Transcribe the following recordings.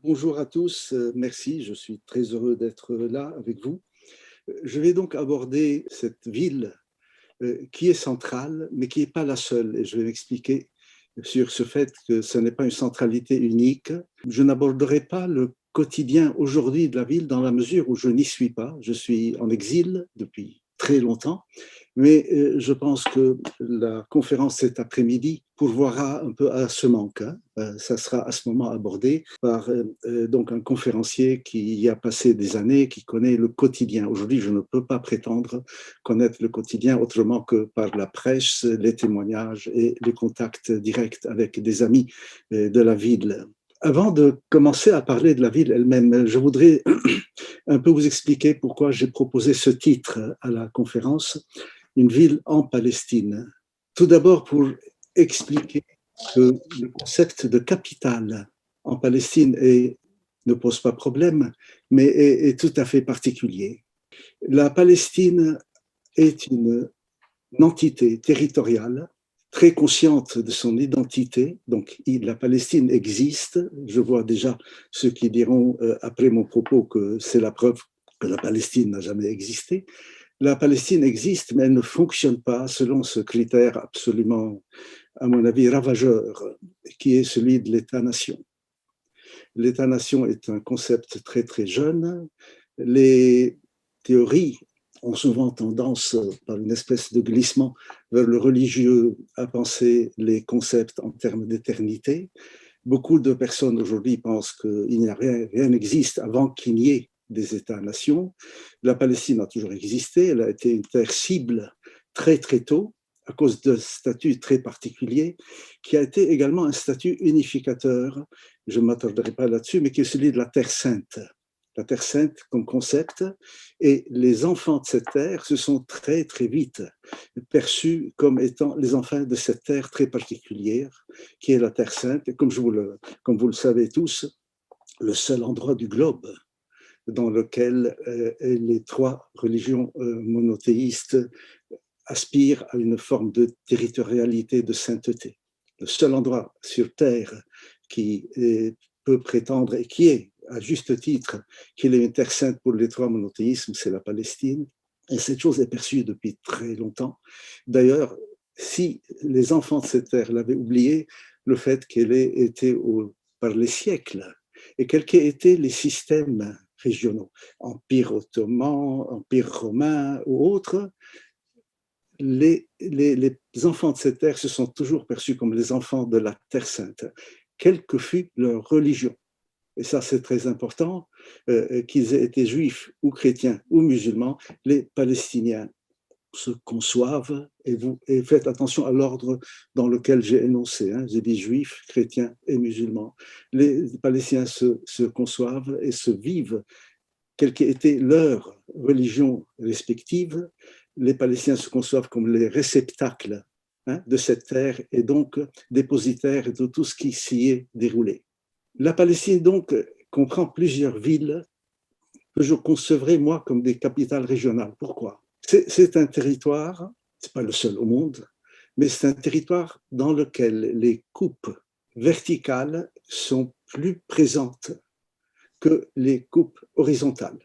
Bonjour à tous, merci, je suis très heureux d'être là avec vous. Je vais donc aborder cette ville qui est centrale, mais qui n'est pas la seule, et je vais m'expliquer sur ce fait que ce n'est pas une centralité unique. Je n'aborderai pas le quotidien aujourd'hui de la ville dans la mesure où je n'y suis pas. Je suis en exil depuis très longtemps, mais je pense que la conférence cet après-midi pourvoira un peu à ce manque. Ça sera à ce moment abordé par donc un conférencier qui y a passé des années, qui connaît le quotidien. Aujourd'hui, je ne peux pas prétendre connaître le quotidien autrement que par la presse, les témoignages et les contacts directs avec des amis de la ville. Avant de commencer à parler de la ville elle-même, je voudrais un peu vous expliquer pourquoi j'ai proposé ce titre à la conférence, Une ville en Palestine. Tout d'abord pour expliquer que le concept de capitale en Palestine ne pose pas problème, mais est tout à fait particulier. La Palestine est une entité territoriale très consciente de son identité. Donc, la Palestine existe. Je vois déjà ceux qui diront après mon propos que c'est la preuve que la Palestine n'a jamais existé. La Palestine existe, mais elle ne fonctionne pas selon ce critère absolument, à mon avis, ravageur, qui est celui de l'État-nation. L'État-nation est un concept très, très jeune. Les théories ont souvent tendance, par une espèce de glissement vers le religieux, à penser les concepts en termes d'éternité. Beaucoup de personnes aujourd'hui pensent qu'il n'y a rien n'existe avant qu'il n'y ait des États-nations. La Palestine a toujours existé, elle a été une terre cible très très tôt, à cause d'un statut très particulier, qui a été également un statut unificateur, je ne m'attarderai pas là-dessus, mais qui est celui de la Terre sainte. La Terre sainte comme concept, et les enfants de cette terre se sont très très vite perçus comme étant les enfants de cette terre très particulière, qui est la Terre sainte, et comme vous le savez tous, le seul endroit du globe dans lequel les trois religions monothéistes aspirent à une forme de territorialité, de sainteté. Le seul endroit sur Terre qui peut prétendre, et qui est à juste titre, qu'il est une terre sainte pour les trois monothéismes, c'est la Palestine. Et cette chose est perçue depuis très longtemps. D'ailleurs, si les enfants de cette terre l'avaient oublié, le fait qu'elle ait été par les siècles, et quels qu'aient été les systèmes régionaux, Empire ottoman, Empire romain ou autres, les enfants de cette terre se sont toujours perçus comme les enfants de la Terre sainte, quelle que fût leur religion. Et ça, c'est très important, qu'ils aient été juifs ou chrétiens ou musulmans, les Palestiniens se conçoivent, et faites attention à l'ordre dans lequel j'ai énoncé, j'ai dit juifs, chrétiens et musulmans. Les Palestiniens se conçoivent et se vivent, quelle qu'ait été leur religion respective. Les Palestiniens se conçoivent comme les réceptacles de cette terre et donc dépositaires de tout ce qui s'y est déroulé. La Palestine, donc, comprend plusieurs villes que je concevrais, moi, comme des capitales régionales. Pourquoi ? C'est un territoire, ce n'est pas le seul au monde, mais c'est un territoire dans lequel les coupes verticales sont plus présentes que les coupes horizontales.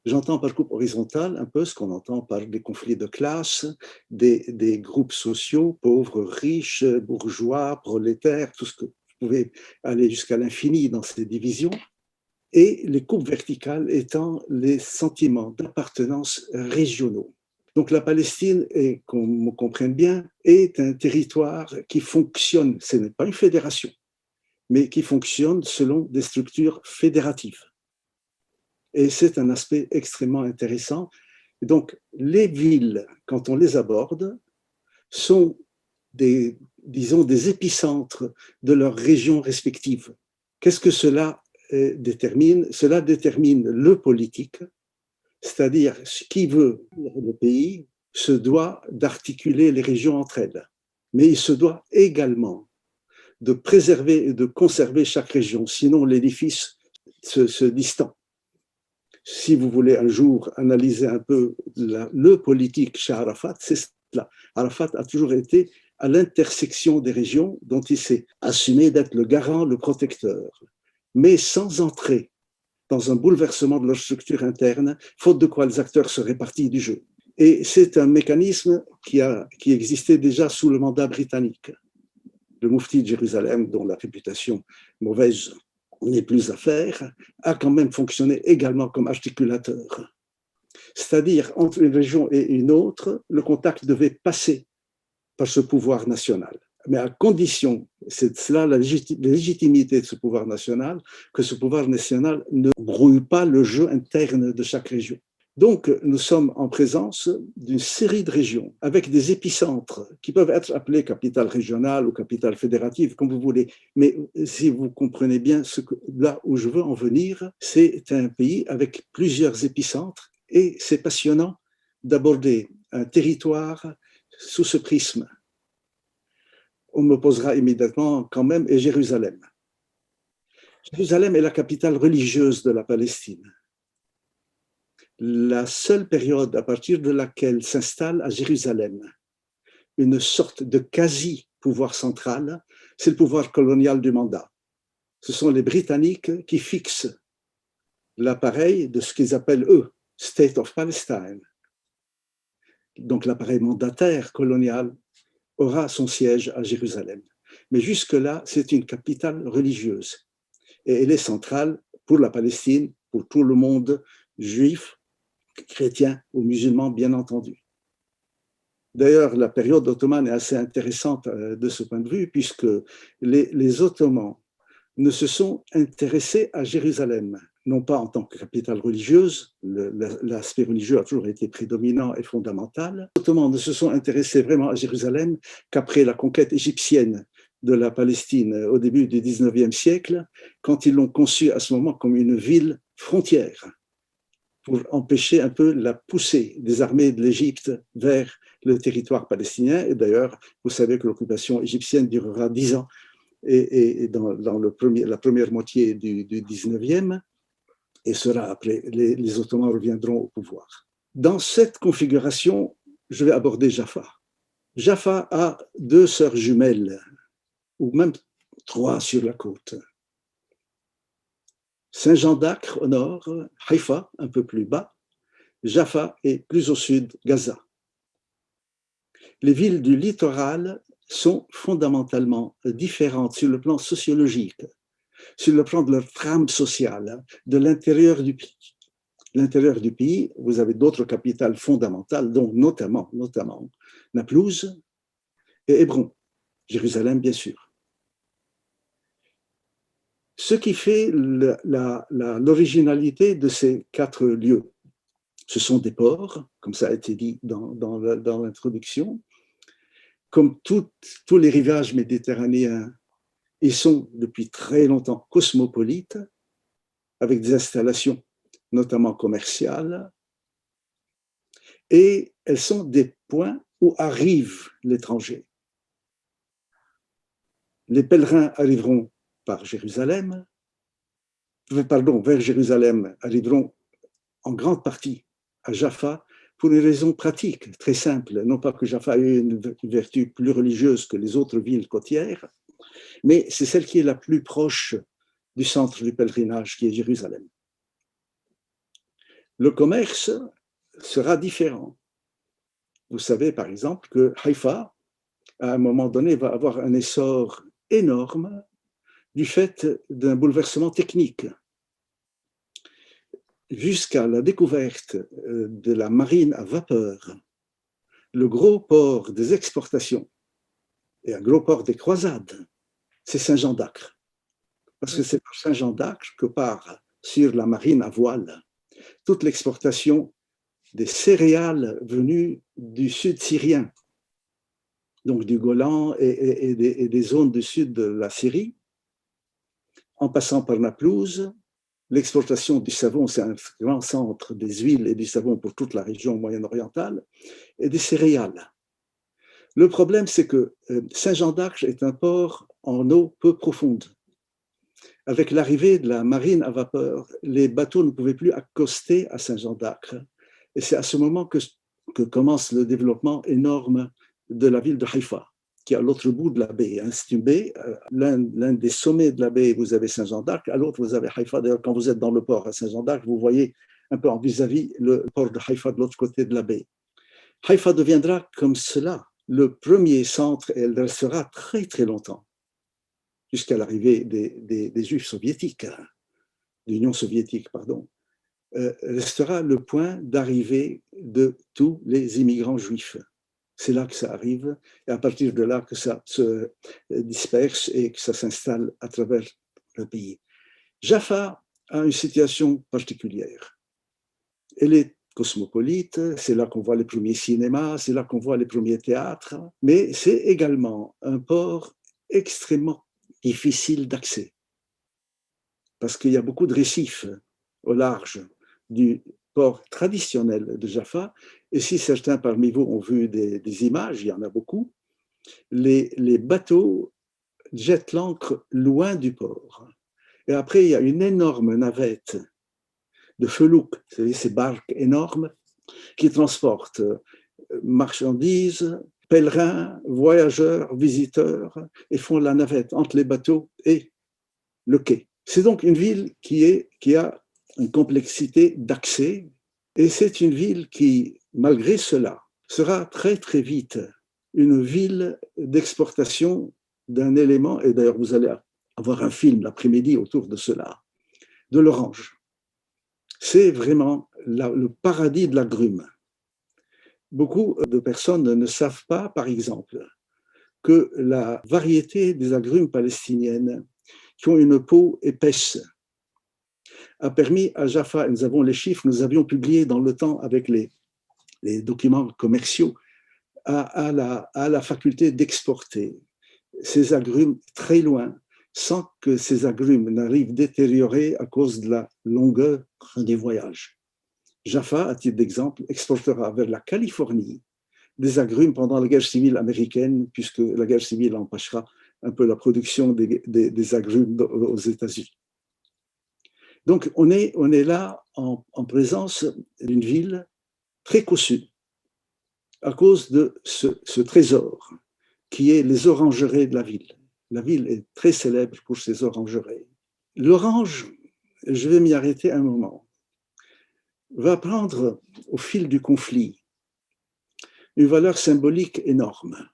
J'entends par coupe horizontale un peu ce qu'on entend par des conflits de classe, des groupes sociaux, pauvres, riches, bourgeois, prolétaires, tout ce que vous pouvez aller jusqu'à l'infini dans ces divisions, et les coupes verticales étant les sentiments d'appartenance régionaux. Donc la Palestine, qu'on me comprenne bien, est un territoire qui fonctionne, ce n'est pas une fédération, mais qui fonctionne selon des structures fédératives. Et c'est un aspect extrêmement intéressant. Donc, les villes, quand on les aborde, sont des épicentres de leurs régions respectives. Qu'est-ce que cela détermine ? Cela détermine le politique, c'est-à-dire ce qui veut le pays se doit d'articuler les régions entre elles. Mais il se doit également de préserver et de conserver chaque région, sinon l'édifice se distend. Si vous voulez un jour analyser un peu le politique chez Arafat, c'est cela. Arafat a toujours été à l'intersection des régions dont il s'est assumé d'être le garant, le protecteur. mais sans entrer dans un bouleversement de leur structure interne, faute de quoi les acteurs seraient partis du jeu. Et c'est un mécanisme qui existait déjà sous le mandat britannique. Le Moufti de Jérusalem, dont la réputation mauvaise n'est plus à faire, a quand même fonctionné également comme articulateur. C'est-à-dire, entre une région et une autre, le contact devait passer par ce pouvoir national. Mais à condition, c'est cela la légitimité de ce pouvoir national, que ce pouvoir national ne brouille pas le jeu interne de chaque région. Donc, nous sommes en présence d'une série de régions avec des épicentres qui peuvent être appelés capitales régionales ou capitales fédératives, comme vous voulez. Mais si vous comprenez bien là où je veux en venir, c'est un pays avec plusieurs épicentres et c'est passionnant d'aborder un territoire sous ce prisme. On me posera immédiatement quand même, et Jérusalem. Jérusalem est la capitale religieuse de la Palestine. La seule période à partir de laquelle s'installe à Jérusalem une sorte de quasi-pouvoir central, c'est le pouvoir colonial du mandat. Ce sont les Britanniques qui fixent l'appareil de ce qu'ils appellent, eux, State of Palestine. Donc l'appareil mandataire colonial aura son siège à Jérusalem. Mais jusque-là, c'est une capitale religieuse. Et elle est centrale pour la Palestine, pour tout le monde juif, chrétien ou musulman, bien entendu. D'ailleurs, la période ottomane est assez intéressante de ce point de vue, puisque les Ottomans ne se sont intéressés à Jérusalem, non pas en tant que capitale religieuse, l'aspect religieux a toujours été prédominant et fondamental. Les Ottomans ne se sont intéressés vraiment à Jérusalem qu'après la conquête égyptienne de la Palestine au début du 19e siècle, quand ils l'ont conçue à ce moment comme une ville frontière, pour empêcher un peu la poussée des armées de l'Égypte vers le territoire palestinien. Et d'ailleurs, vous savez que l'occupation égyptienne durera 10 ans et dans la première moitié du 19e, et cela après, les Ottomans reviendront au pouvoir. Dans cette configuration, je vais aborder Jaffa. Jaffa a 2 sœurs jumelles, ou même 3 sur la côte. Saint-Jean d'Acre au nord, Haïfa un peu plus bas, Jaffa et plus au sud, Gaza. Les villes du littoral sont fondamentalement différentes sur le plan sociologique, sur le plan de leur trame sociale, de l'intérieur du pays. L'intérieur du pays, vous avez d'autres capitales fondamentales, dont notamment Naplouse et Hébron, Jérusalem bien sûr. Ce qui fait l'originalité de ces 4 lieux, ce sont des ports, comme ça a été dit dans l'introduction. Comme tous les rivages méditerranéens, ils sont depuis très longtemps cosmopolites, avec des installations notamment commerciales, et elles sont des points où arrive l'étranger. Les pèlerins arriveront vers Jérusalem, arriveront en grande partie à Jaffa pour une raison pratique, très simple. Non pas que Jaffa ait une vertu plus religieuse que les autres villes côtières, mais c'est celle qui est la plus proche du centre du pèlerinage, qui est Jérusalem. Le commerce sera différent. Vous savez par exemple que Haïfa, à un moment donné, va avoir un essor énorme du fait d'un bouleversement technique. Jusqu'à la découverte de la marine à vapeur, le gros port des exportations et un gros port des croisades, c'est Saint-Jean d'Acre. Parce que c'est par Saint-Jean d'Acre que part sur la marine à voile toute l'exportation des céréales venues du sud syrien, donc du Golan et des zones du sud de la Syrie, en passant par Naplouse. L'exportation du savon, c'est un grand centre des huiles et du savon pour toute la région moyen-orientale, et des céréales. Le problème, c'est que Saint-Jean d'Acre est un port en eau peu profonde. Avec l'arrivée de la marine à vapeur, les bateaux ne pouvaient plus accoster à Saint-Jean d'Acre. Et c'est à ce moment que commence le développement énorme de la ville de Haïfa, qui est à l'autre bout de la baie. C'est une baie, l'un des sommets de la baie, vous avez Saint-Jean d'Arc, à l'autre, vous avez Haïfa. D'ailleurs, quand vous êtes dans le port à Saint-Jean d'Arc, vous voyez un peu en vis-à-vis le port de Haïfa de l'autre côté de la baie. Haïfa deviendra comme cela le premier centre, et elle restera très très longtemps, jusqu'à l'arrivée des Juifs soviétiques, de l'Union soviétique, pardon, restera le point d'arrivée de tous les immigrants juifs. C'est là que ça arrive, et à partir de là que ça se disperse et que ça s'installe à travers le pays. Jaffa a une situation particulière. Elle est cosmopolite, c'est là qu'on voit les premiers cinémas, c'est là qu'on voit les premiers théâtres, mais c'est également un port extrêmement difficile d'accès, parce qu'il y a beaucoup de récifs au large du port traditionnel de Jaffa, et si certains parmi vous ont vu des images, il y en a beaucoup, les bateaux jettent l'ancre loin du port. Et après, il y a une énorme navette de felouk, vous savez, ces barques énormes qui transportent marchandises, pèlerins, voyageurs, visiteurs, et font la navette entre les bateaux et le quai. C'est donc une ville qui a une complexité d'accès, et c'est une ville qui, malgré cela, sera très très vite une ville d'exportation d'un élément, et d'ailleurs vous allez avoir un film l'après-midi autour de cela, de l'orange. C'est vraiment le paradis de l'agrume. Beaucoup de personnes ne savent pas, par exemple, que la variété des agrumes palestiniennes qui ont une peau épaisse a permis à Jaffa, et nous avons les chiffres, nous avions publié dans le temps avec les documents commerciaux, à la faculté d'exporter ces agrumes très loin, sans que ces agrumes n'arrivent détériorés à cause de la longueur des voyages. Jaffa, à titre d'exemple, exportera vers la Californie des agrumes pendant la guerre civile américaine, puisque la guerre civile empêchera un peu la production des agrumes aux États-Unis. Donc, on est là en présence d'une ville très cossue à cause de ce trésor qui est les orangeraies de la ville. La ville est très célèbre pour ses orangeraies. L'orange, je vais m'y arrêter un moment, va prendre au fil du conflit une valeur symbolique énorme.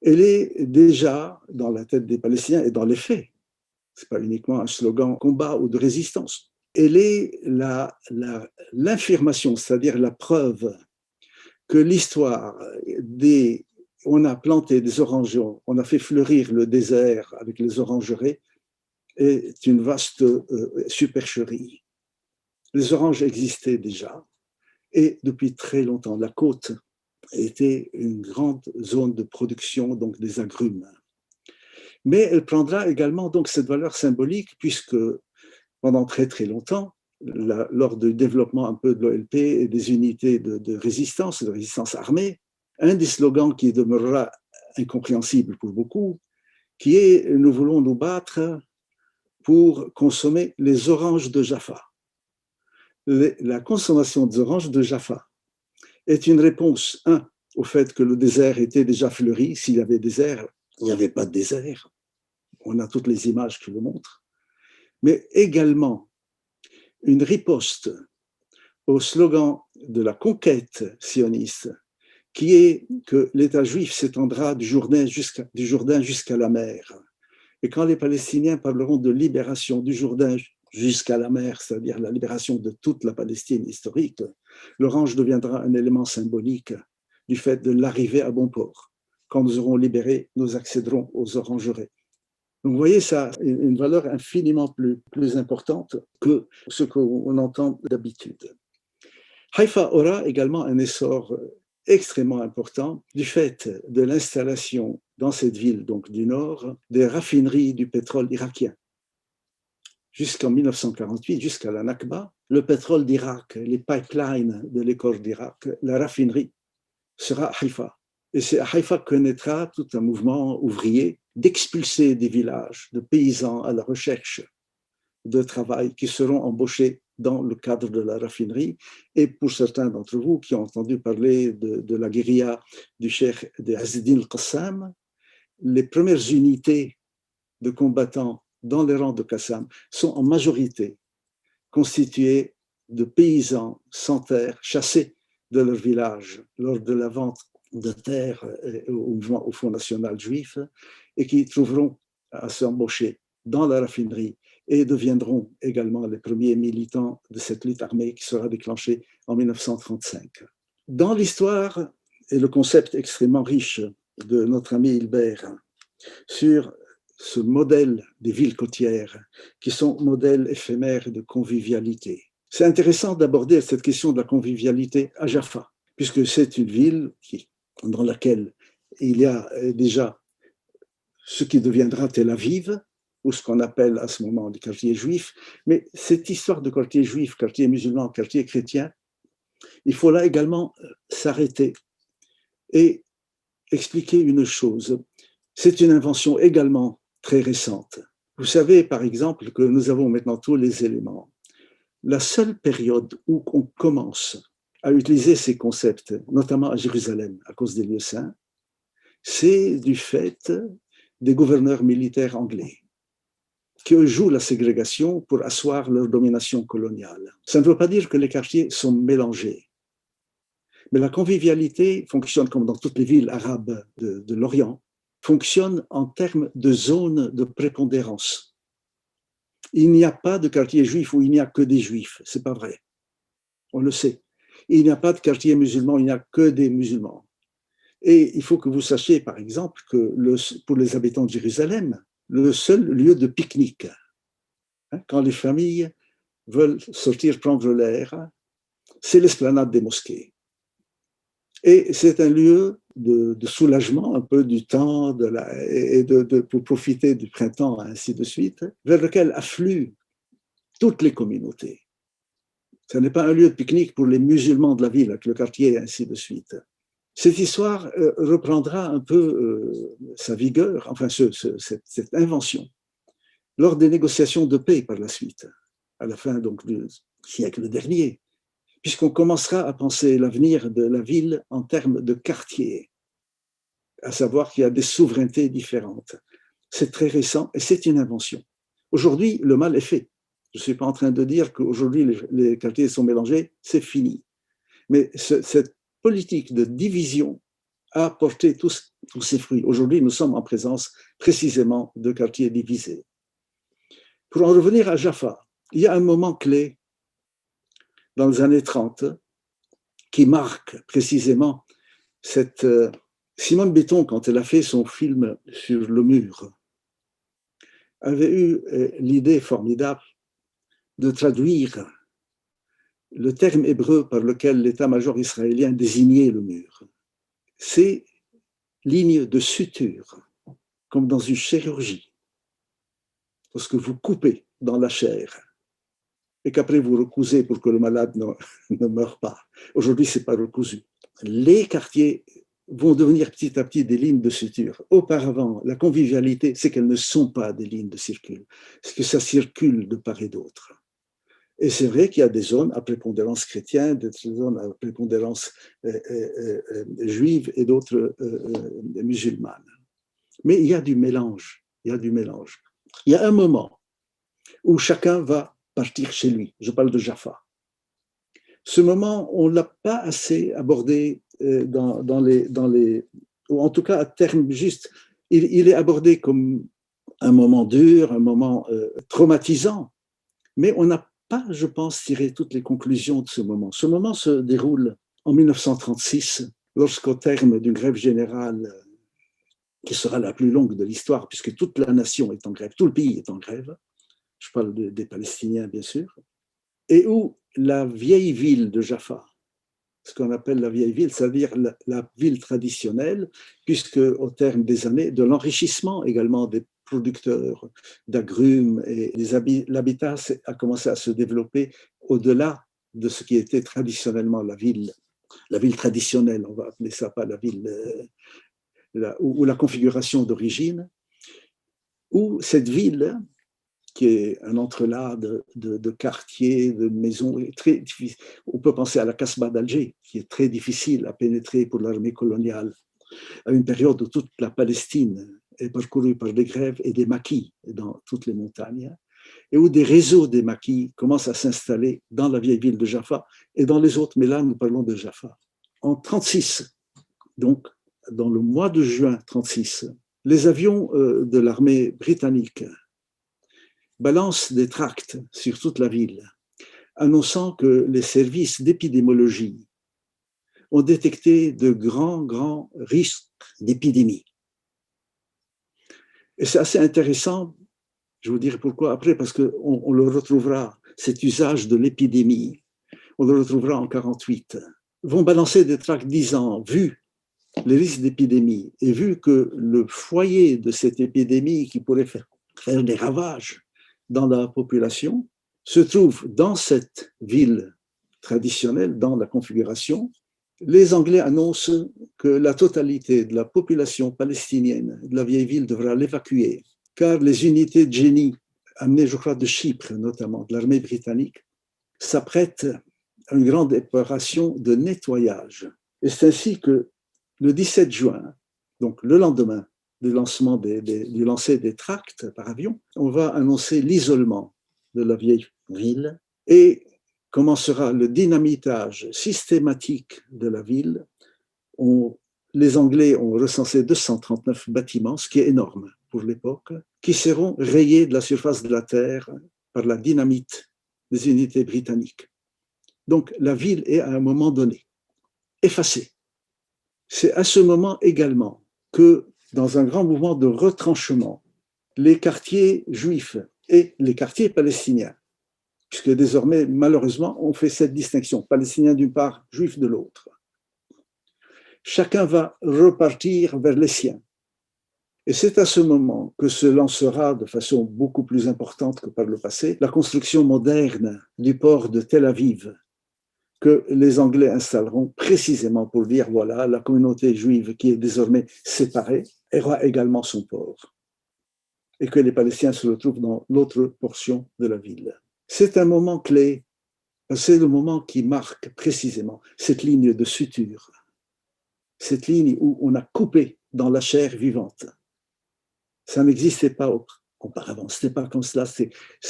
Elle est déjà dans la tête des Palestiniens et dans les faits. Ce n'est pas uniquement un slogan de combat ou de résistance. Elle est l'infirmation, c'est-à-dire la preuve que l'histoire on a planté des orangeons, on a fait fleurir le désert avec les orangeraies, est une vaste supercherie. Les oranges existaient déjà, et depuis très longtemps, la côte était une grande zone de production donc des agrumes. Mais elle prendra également donc cette valeur symbolique puisque pendant très très longtemps, lors du développement un peu de l'OLP et des unités de résistance armée, un des slogans qui demeurera incompréhensible pour beaucoup, qui est « Nous voulons nous battre pour consommer les oranges de Jaffa ». La consommation des oranges de Jaffa est une réponse, au fait que le désert était déjà fleuri. S'il y avait désert, il n'y avait pas de désert. On a toutes les images qui le montrent. Mais également une riposte au slogan de la conquête sioniste, qui est que l'État juif s'étendra du Jourdain jusqu'à la mer. Et quand les Palestiniens parleront de libération du Jourdain jusqu'à la mer, c'est-à-dire la libération de toute la Palestine historique, l'orange deviendra un élément symbolique du fait de l'arrivée à bon port. Quand nous aurons libéré, nous accéderons aux orangeraies. Donc vous voyez, ça a une valeur infiniment plus importante que ce qu'on entend d'habitude. Haïfa aura également un essor extrêmement important du fait de l'installation dans cette ville donc du nord des raffineries du pétrole irakien. Jusqu'en 1948, jusqu'à la Nakba, le pétrole d'Irak, les pipelines de l'écorce d'Irak, la raffinerie sera à Haïfa. Et c'est à Haïfa que naîtra tout un mouvement ouvrier d'expulser des villages de paysans à la recherche de travail qui seront embauchés dans le cadre de la raffinerie. Et pour certains d'entre vous qui ont entendu parler de la guérilla du cheikh de Azz-e-Din al-Qassam, les premières unités de combattants dans les rangs de Qassam sont en majorité constituées de paysans sans terre, chassés de leur village lors de la vente de terre au Front national juif, et qui trouveront à s'embaucher dans la raffinerie et deviendront également les premiers militants de cette lutte armée qui sera déclenchée en 1935. Dans l'histoire et le concept extrêmement riche de notre ami Hilbert sur ce modèle des villes côtières qui sont modèles éphémères de convivialité, c'est intéressant d'aborder cette question de la convivialité à Jaffa, puisque c'est une ville dans laquelle il y a déjà ce qui deviendra Tel Aviv, ou ce qu'on appelle à ce moment les quartiers juifs. Mais cette histoire de quartier juif, quartier musulman, quartier chrétien, il faut là également s'arrêter et expliquer une chose. C'est une invention également très récente. Vous savez, par exemple, que nous avons maintenant tous les éléments. La seule période où on commence à utiliser ces concepts, notamment à Jérusalem, à cause des lieux saints, c'est du fait des gouverneurs militaires anglais qui jouent la ségrégation pour asseoir leur domination coloniale. Ça ne veut pas dire que les quartiers sont mélangés, mais la convivialité fonctionne comme dans toutes les villes arabes de l'Orient, fonctionne en termes de zones de prépondérance. Il n'y a pas de quartier juif où il n'y a que des juifs, c'est pas vrai, on le sait. Il n'y a pas de quartier musulman, il n'y a que des musulmans. Et il faut que vous sachiez, par exemple, que pour les habitants de Jérusalem, le seul lieu de pique-nique, quand les familles veulent sortir prendre l'air, c'est l'esplanade des mosquées. Et c'est un lieu de soulagement un peu du temps pour profiter du printemps, ainsi de suite, vers lequel affluent toutes les communautés. Ce n'est pas un lieu de pique-nique pour les musulmans de la ville, avec le quartier, ainsi de suite. Cette histoire reprendra un peu sa vigueur, enfin cette invention, lors des négociations de paix par la suite, à la fin donc, du siècle dernier, puisqu'on commencera à penser l'avenir de la ville en termes de quartier, à savoir qu'il y a des souverainetés différentes. C'est très récent et c'est une invention. Aujourd'hui, le mal est fait. Je ne suis pas en train de dire qu'aujourd'hui les quartiers sont mélangés, c'est fini. Mais cette politique de division a porté tous ses fruits. Aujourd'hui, nous sommes en présence précisément de quartiers divisés. Pour en revenir à Jaffa, il y a un moment clé dans les années 30 qui marque précisément cette... Simone Béton, quand elle a fait son film sur le mur, avait eu l'idée formidable de traduire le terme hébreu par lequel l'état-major israélien désignait le mur. C'est ligne de suture, comme dans une chirurgie. Lorsque vous coupez dans la chair et qu'après vous recousez pour que le malade ne meure pas. Aujourd'hui, ce n'est pas recousu. Les quartiers vont devenir petit à petit des lignes de suture. Auparavant, la convivialité, c'est qu'elles ne sont pas des lignes de circule, c'est que ça circule de part et d'autre. Et c'est vrai qu'il y a des zones à prépondérance chrétienne, des zones à prépondérance juive et d'autres musulmanes. Mais il y a du mélange, il y a du mélange. Il y a un moment où chacun va partir chez lui. Je parle de Jaffa. Ce moment, on ne l'a pas assez abordé ou en tout cas à terme juste. Il est abordé comme un moment dur, un moment traumatisant, mais on n'a pas, je pense, tiré toutes les conclusions de ce moment. Ce moment se déroule en 1936, lorsqu'au terme d'une grève générale qui sera la plus longue de l'histoire, puisque toute la nation est en grève, tout le pays est en grève, je parle des Palestiniens bien sûr, et où la vieille ville de Jaffa, ce qu'on appelle la vieille ville, c'est-à-dire la ville traditionnelle, puisque au terme des années, de l'enrichissement également des producteurs d'agrumes et l'habitat a commencé à se développer au-delà de ce qui était traditionnellement la ville traditionnelle, on va appeler ça pas la ville, ou la configuration d'origine, où cette ville qui est un entrelac de quartiers, de maisons. Très difficile. On peut penser à la Casbah d'Alger, qui est très difficile à pénétrer pour l'armée coloniale, à une période où toute la Palestine est parcourue par des grèves et des maquis dans toutes les montagnes, et où des réseaux des maquis commencent à s'installer dans la vieille ville de Jaffa et dans les autres, mais là, nous parlons de Jaffa. En 1936, donc dans le mois de juin 1936, les avions de l'armée britannique balancent des tracts sur toute la ville, annonçant que les services d'épidémiologie ont détecté de grands risques d'épidémie. Et c'est assez intéressant, je vous dirai pourquoi après, parce qu'on le retrouvera, cet usage de l'épidémie, on le retrouvera en 1948. Vont balancer des tracts disant, vu les risques d'épidémie et vu que le foyer de cette épidémie qui pourrait faire des ravages dans la population se trouve dans cette ville traditionnelle, dans la configuration, les Anglais annoncent que la totalité de la population palestinienne de la vieille ville devra l'évacuer, car les unités de génie amenées, je crois, de Chypre, notamment de l'armée britannique, s'apprêtent à une grande opération de nettoyage. Et c'est ainsi que le 17 juin, donc le lendemain du lancement du lancer des tracts par avion, on va annoncer l'isolement de la vieille ville et commencera le dynamitage systématique de la ville. Les Anglais ont recensé 239 bâtiments, ce qui est énorme pour l'époque, qui seront rayés de la surface de la Terre par la dynamite des unités britanniques. Donc la ville est à un moment donné effacée. C'est à ce moment également que, dans un grand mouvement de retranchement, les quartiers juifs et les quartiers palestiniens, puisque désormais, malheureusement, on fait cette distinction, palestiniens d'une part, juifs de l'autre. Chacun va repartir vers les siens. Et c'est à ce moment que se lancera de façon beaucoup plus importante que par le passé la construction moderne du port de Tel Aviv, que les Anglais installeront précisément pour dire, voilà, la communauté juive qui est désormais séparée aura également son port, et que les Palestiniens se retrouvent dans l'autre portion de la ville. C'est un moment clé, c'est le moment qui marque précisément cette ligne de suture, cette ligne où on a coupé dans la chair vivante. Ça n'existait pas auparavant, c'était pas comme cela. Ça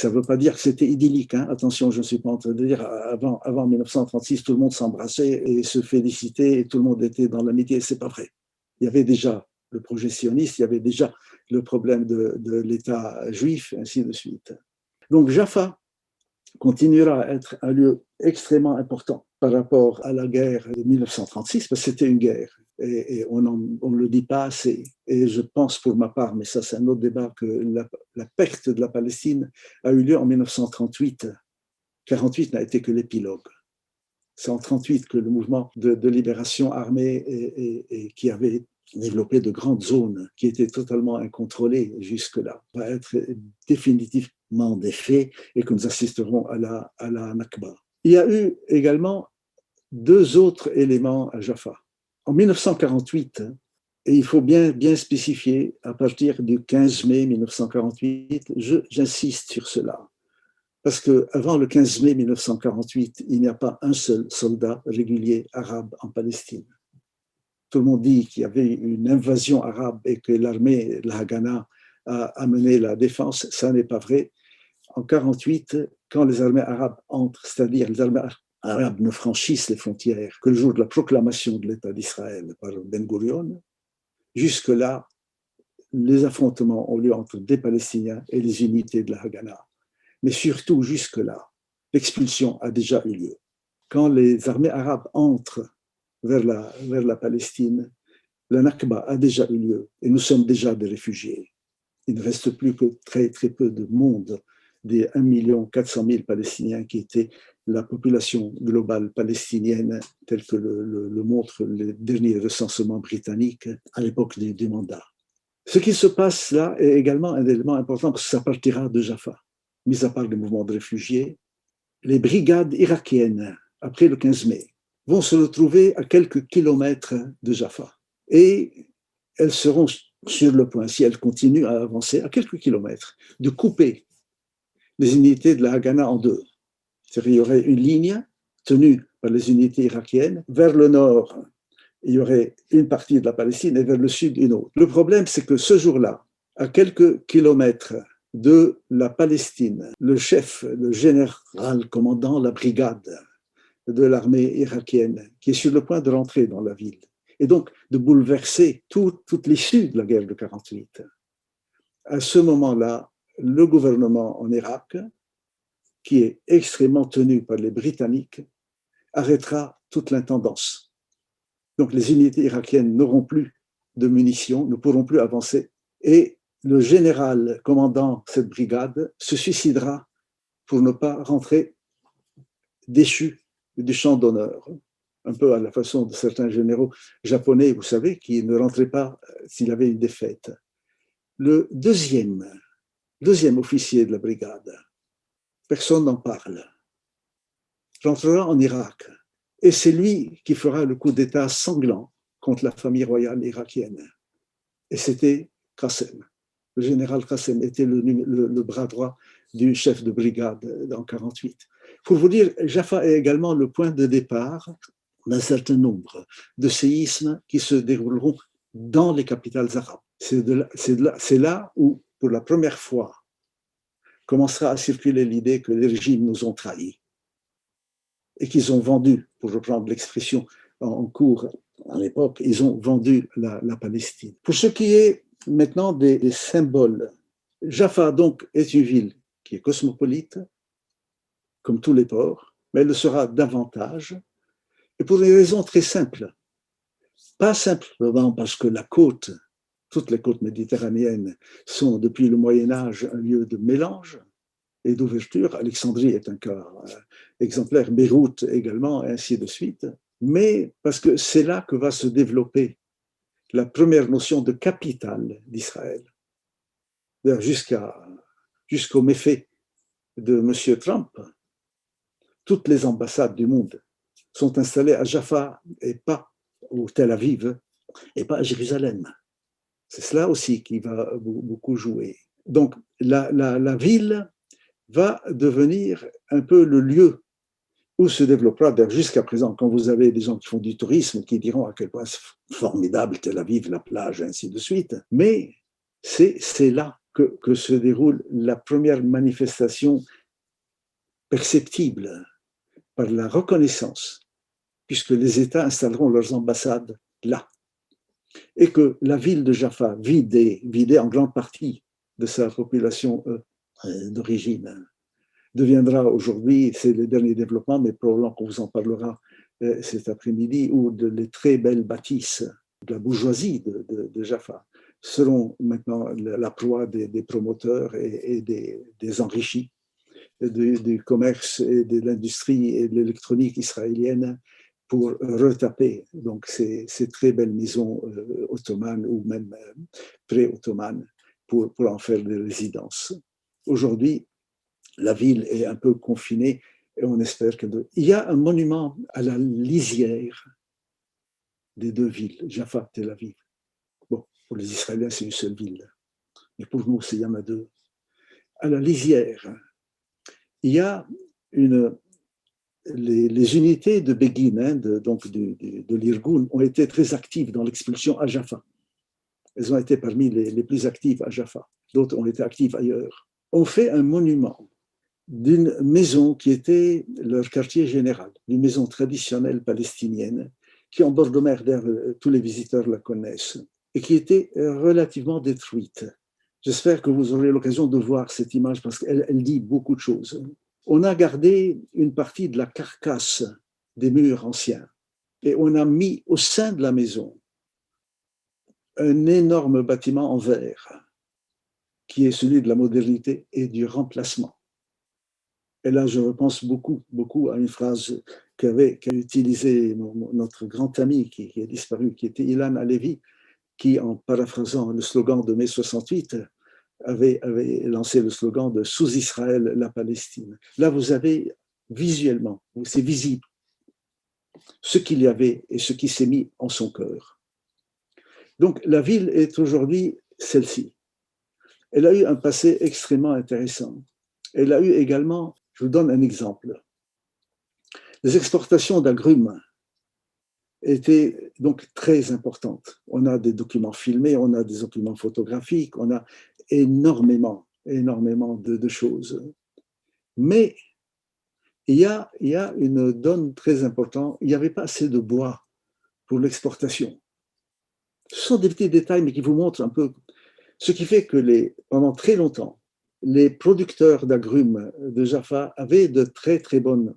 ne veut pas dire que c'était idyllique, hein. Attention, je ne suis pas en train de dire avant 1936, tout le monde s'embrassait et se félicitait et tout le monde était dans l'amitié. C'est pas vrai. Il y avait déjà le projet sioniste, il y avait déjà le problème de l'État juif, ainsi de suite. Donc Jaffa continuera à être un lieu extrêmement important par rapport à la guerre de 1936, parce que c'était une guerre. Et on ne le dit pas assez. Et je pense pour ma part, mais ça c'est un autre débat, que la perte de la Palestine a eu lieu en 1938. 1948 n'a été que l'épilogue. C'est en 1938 que le mouvement de libération armée et qui avait développé de grandes zones qui étaient totalement incontrôlées jusque-là va être définitivement défait et que nous assisterons à la Nakba. Il y a eu également deux autres éléments à Jaffa. En 1948, et il faut bien spécifier, à partir du 15 mai 1948, j'insiste sur cela, parce qu'avant le 15 mai 1948, il n'y a pas un seul soldat régulier arabe en Palestine. Tout le monde dit qu'il y avait une invasion arabe et que l'armée, la Haganah, a amené la défense. Ça n'est pas vrai. En 1948, quand les armées arabes entrent, c'est-à-dire les armées arabes ne franchissent les frontières que le jour de la proclamation de l'État d'Israël par Ben Gurion, jusque-là, les affrontements ont lieu entre des Palestiniens et les unités de la Haganah. Mais surtout, jusque-là, l'expulsion a déjà eu lieu. Quand les armées arabes entrent vers la Palestine, la Nakba a déjà eu lieu et nous sommes déjà des réfugiés. Il ne reste plus que très peu de monde des 1 400 000 Palestiniens qui étaient la population globale palestinienne telle que le montre le dernier recensement britannique à l'époque du mandat. Ce qui se passe là est également un élément important parce que ça partira de Jaffa. Mis à part le mouvement de réfugiés, les brigades irakiennes, après le 15 mai, vont se retrouver à quelques kilomètres de Jaffa. Et elles seront sur le point, si elles continuent à avancer, à quelques kilomètres, de couper les unités de la Haganah en deux. C'est-à-dire, il y aurait une ligne tenue par les unités irakiennes. Vers le nord, il y aurait une partie de la Palestine et vers le sud, une autre. Le problème, c'est que ce jour-là, à quelques kilomètres de la Palestine, le chef, le général commandant la brigade de l'armée irakienne, qui est sur le point de rentrer dans la ville, et donc de bouleverser toute l'issue de la guerre de 48. À ce moment-là, le gouvernement en Irak, qui est extrêmement tenu par les Britanniques, arrêtera toute l'intendance. Donc les unités irakiennes n'auront plus de munitions, ne pourront plus avancer, et le général commandant cette brigade se suicidera pour ne pas rentrer déchu du champ d'honneur, un peu à la façon de certains généraux japonais, vous savez, qui ne rentraient pas s'il y avait une défaite. Le deuxième officier de la brigade, personne n'en parle, rentrera en Irak, et c'est lui qui fera le coup d'État sanglant contre la famille royale irakienne. Et c'était Qassem. Le général Qassem était le bras droit du chef de brigade en 1948. Pour vous dire, Jaffa est également le point de départ d'un certain nombre de séismes qui se dérouleront dans les capitales arabes. C'est là où, pour la première fois, commencera à circuler l'idée que les régimes nous ont trahis et qu'ils ont vendu, pour reprendre l'expression en cours à l'époque, ils ont vendu la Palestine. Pour ce qui est maintenant des symboles, Jaffa donc est une ville qui est cosmopolite, comme tous les ports, mais elle le sera davantage, et pour une raison très simple. Pas simplement parce que toutes les côtes méditerranéennes sont depuis le Moyen-Âge un lieu de mélange et d'ouverture. Alexandrie est un cas exemplaire, Beyrouth également, et ainsi de suite. Mais parce que c'est là que va se développer la première notion de capitale d'Israël. Jusqu'au méfait de M. Trump, toutes les ambassades du monde sont installées à Jaffa et pas au Tel Aviv et pas à Jérusalem. C'est cela aussi qui va beaucoup jouer. Donc la ville va devenir un peu le lieu où se développera, jusqu'à présent, quand vous avez des gens qui font du tourisme, qui diront à quel point c'est formidable Tel Aviv, la plage, et ainsi de suite, mais c'est là que se déroule la première manifestation perceptible par la reconnaissance, puisque les États installeront leurs ambassades là, et que la ville de Jaffa, vidée en grande partie de sa population d'origine, deviendra aujourd'hui, c'est le dernier développement, mais probablement qu'on vous en parlera cet après-midi, où les très belles bâtisses de la bourgeoisie de Jaffa seront maintenant la proie des promoteurs et des enrichis du commerce et de l'industrie et de l'électronique israélienne pour retaper donc ces très belles maisons ottomanes ou même pré-ottomanes pour en faire des résidences. Aujourd'hui, la ville est un peu confinée et on espère que... Il y a un monument à la lisière des deux villes, Jaffa et Tel Aviv. Bon, pour les Israéliens, c'est une seule ville, mais pour nous, il y en a deux. À la lisière, il y a les unités de Begin, de l'Irgun, ont été très actives dans l'expulsion à Jaffa. Elles ont été parmi les plus actives à Jaffa. D'autres ont été actives ailleurs. On fait un monument d'une maison qui était leur quartier général, une maison traditionnelle palestinienne, qui en bord de mer, tous les visiteurs la connaissent, et qui était relativement détruite. J'espère que vous aurez l'occasion de voir cette image parce qu'elle dit beaucoup de choses. On a gardé une partie de la carcasse des murs anciens et on a mis au sein de la maison un énorme bâtiment en verre qui est celui de la modernité et du remplacement. Et là, je repense beaucoup à une phrase qu'a utilisée notre grand ami qui est disparu, qui était Ilan Halevi, qui, en paraphrasant le slogan de mai 68, avait lancé le slogan de « Sous Israël, la Palestine ». Là, vous avez visuellement, c'est visible, ce qu'il y avait et ce qui s'est mis en son cœur. Donc, la ville est aujourd'hui celle-ci. Elle a eu un passé extrêmement intéressant. Elle a eu également, je vous donne un exemple, les exportations d'agrumes étaient donc très importantes. On a des documents filmés, on a des documents photographiques, on a énormément de choses. Mais il y a une donne très importante, il n'y avait pas assez de bois pour l'exportation. Ce sont des petits détails, mais qui vous montrent un peu ce qui fait que pendant très longtemps, les producteurs d'agrumes de Jaffa avaient de très bonnes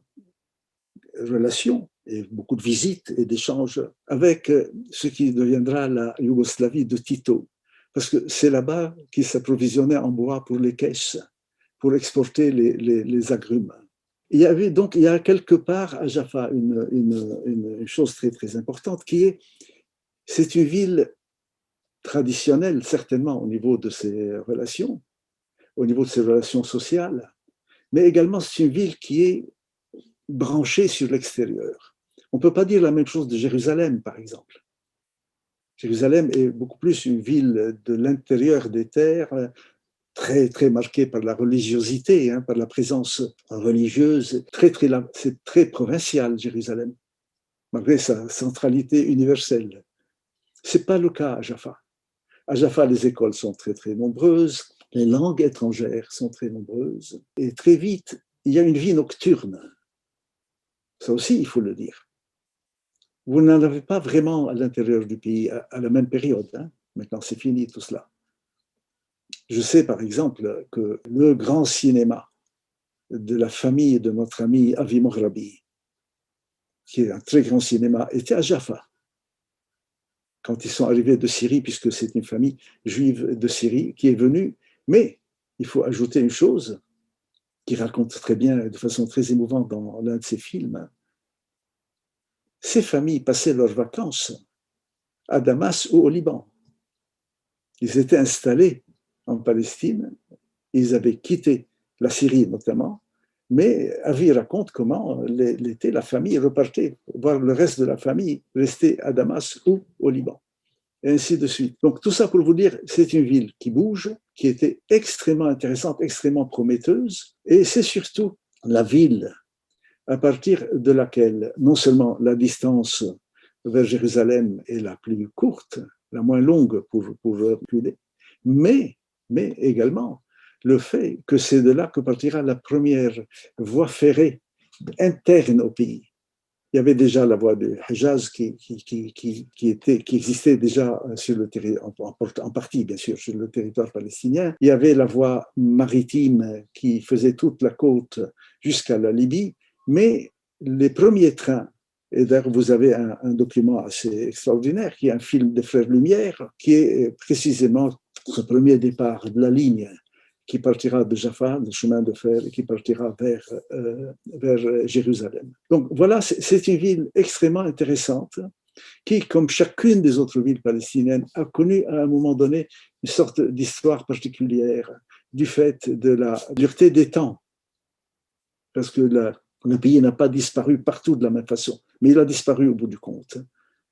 relations et beaucoup de visites et d'échanges avec ce qui deviendra la Yougoslavie de Tito. Parce que c'est là-bas qu'ils s'approvisionnaient en bois pour les caisses, pour exporter les agrumes. Il y a quelque part à Jaffa une chose très importante qui est, c'est une ville traditionnelle, certainement au niveau de ses relations, au niveau de ses relations sociales, mais également c'est une ville qui est branchée sur l'extérieur. On ne peut pas dire la même chose de Jérusalem, par exemple. Jérusalem est beaucoup plus une ville de l'intérieur des terres, très marquée par la religiosité, hein, par la présence religieuse. C'est très provincial, Jérusalem, malgré sa centralité universelle. Ce n'est pas le cas à Jaffa. À Jaffa, les écoles sont très nombreuses, les langues étrangères sont très nombreuses, et très vite, il y a une vie nocturne. Ça aussi, il faut le dire. Vous n'en avez pas vraiment à l'intérieur du pays à la même période. Hein. Maintenant, c'est fini tout cela. Je sais, par exemple, que le grand cinéma de la famille de notre ami Avi Moghrabi, qui est un très grand cinéma, était à Jaffa. Quand ils sont arrivés de Syrie, puisque c'est une famille juive de Syrie qui est venue. Mais il faut ajouter une chose qui raconte très bien, de façon très émouvante dans l'un de ses films. Ces familles passaient leurs vacances à Damas ou au Liban. Ils étaient installés en Palestine, ils avaient quitté la Syrie notamment, mais Avi raconte comment l'été, la famille repartait, voir le reste de la famille rester à Damas ou au Liban, et ainsi de suite. Donc tout ça pour vous dire, c'est une ville qui bouge, qui était extrêmement intéressante, extrêmement prometteuse, et c'est surtout la ville à partir de laquelle non seulement la distance vers Jérusalem est la plus courte, la moins longue pour reculer, mais également le fait que c'est de là que partira la première voie ferrée interne au pays. Il y avait déjà la voie de Hejaz qui existait déjà sur le territoire, en partie bien sûr, sur le territoire palestinien. Il y avait la voie maritime qui faisait toute la côte jusqu'à la Libye, mais les premiers trains, et d'ailleurs vous avez un document assez extraordinaire qui est un film des Frères Lumière, qui est précisément ce premier départ de la ligne qui partira de Jaffa, le chemin de fer, et qui partira vers Jérusalem. Donc voilà, c'est une ville extrêmement intéressante qui, comme chacune des autres villes palestiniennes, a connu à un moment donné une sorte d'histoire particulière du fait de la dureté des temps. Parce que le pays n'a pas disparu partout de la même façon, mais il a disparu au bout du compte.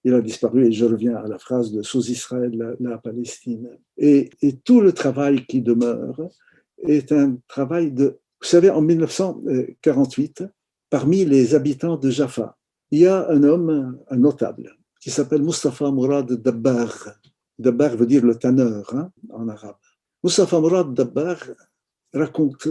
Il a disparu, et je reviens à la phrase de sous Israël, la Palestine. Et tout le travail qui demeure est un travail de... Vous savez, en 1948, parmi les habitants de Jaffa, il y a un homme, un notable, qui s'appelle Mustafa Mourad Dabbar. Dabbar veut dire le tanneur, hein, en arabe. Mustafa Mourad Dabbar raconte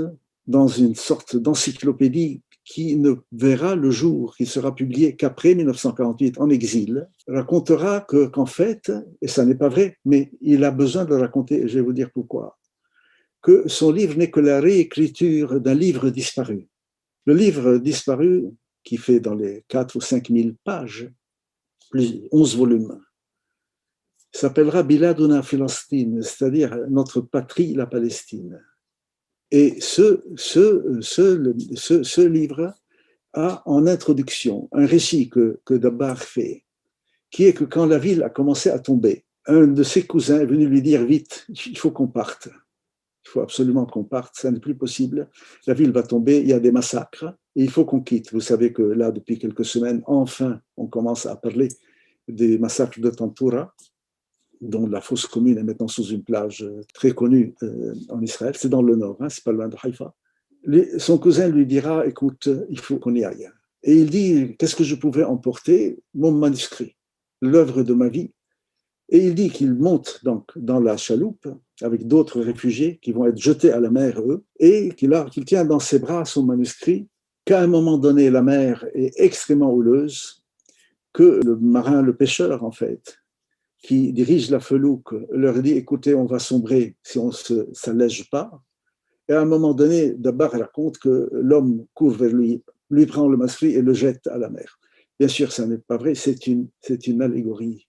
dans une sorte d'encyclopédie qui ne verra le jour, qui sera publié qu'après 1948 en exil, racontera qu'en fait, et ça n'est pas vrai, mais il a besoin de le raconter, et je vais vous dire pourquoi, que son livre n'est que la réécriture d'un livre disparu. Le livre disparu, qui fait dans les 4 ou 5 000 pages, plus 11 volumes, s'appellera Biladouna Philistine, c'est-à-dire notre patrie, la Palestine. Et ce livre a en introduction un récit que Dabbar fait, qui est que quand la ville a commencé à tomber, un de ses cousins est venu lui dire vite, il faut qu'on parte. Il faut absolument qu'on parte, ça n'est plus possible. La ville va tomber, il y a des massacres, et il faut qu'on quitte. Vous savez que là, depuis quelques semaines, enfin, on commence à parler des massacres de Tantoura, dont la fosse commune est maintenant sous une plage très connue en Israël. C'est dans le nord, hein, c'est pas loin de Haïfa. Son cousin lui dira, écoute, il faut qu'on y aille. Et il dit, qu'est-ce que je pouvais emporter? Mon manuscrit, l'œuvre de ma vie. Et il dit qu'il monte donc dans la chaloupe avec d'autres réfugiés qui vont être jetés à la mer, eux, et qu'il tient dans ses bras son manuscrit, qu'à un moment donné, la mer est extrêmement houleuse, que le marin, le pêcheur, en fait, qui dirige la felouque, leur dit, écoutez, on va sombrer si on ne s'allège pas. Et à un moment donné, Dabar raconte que l'homme court vers lui prend le manuscrit et le jette à la mer. Bien sûr, ça n'est pas vrai, c'est une allégorie.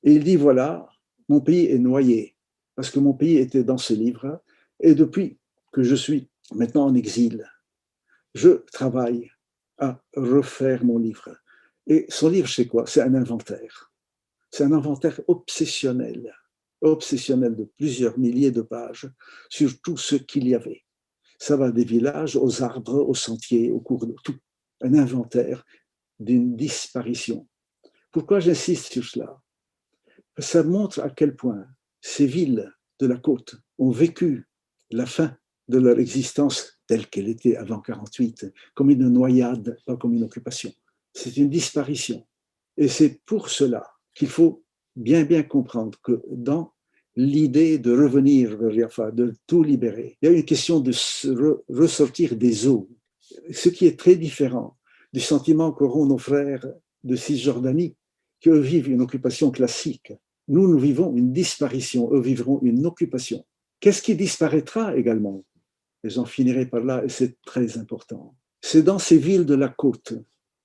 Et il dit, voilà, mon pays est noyé, parce que mon pays était dans ce livre, et depuis que je suis maintenant en exil, je travaille à refaire mon livre. Et son livre, c'est quoi? C'est un inventaire. C'est un inventaire obsessionnel de plusieurs milliers de pages sur tout ce qu'il y avait. Ça va des villages aux arbres, aux sentiers, aux cours d'eau, tout. Un inventaire d'une disparition. Pourquoi j'insiste sur cela? Ça montre à quel point ces villes de la côte ont vécu la fin de leur existence telle qu'elle était avant 48, comme une noyade, pas comme une occupation. C'est une disparition. Et c'est pour cela qu'il faut bien comprendre que dans l'idée de revenir vers Jaffa, de tout libérer, il y a une question de ressortir des eaux, ce qui est très différent du sentiment qu'auront nos frères de Cisjordanie, qui eux vivent une occupation classique. Nous vivons une disparition, eux vivront une occupation. Qu'est-ce qui disparaîtra également? Et j'en finirai par là, et c'est très important. C'est dans ces villes de la côte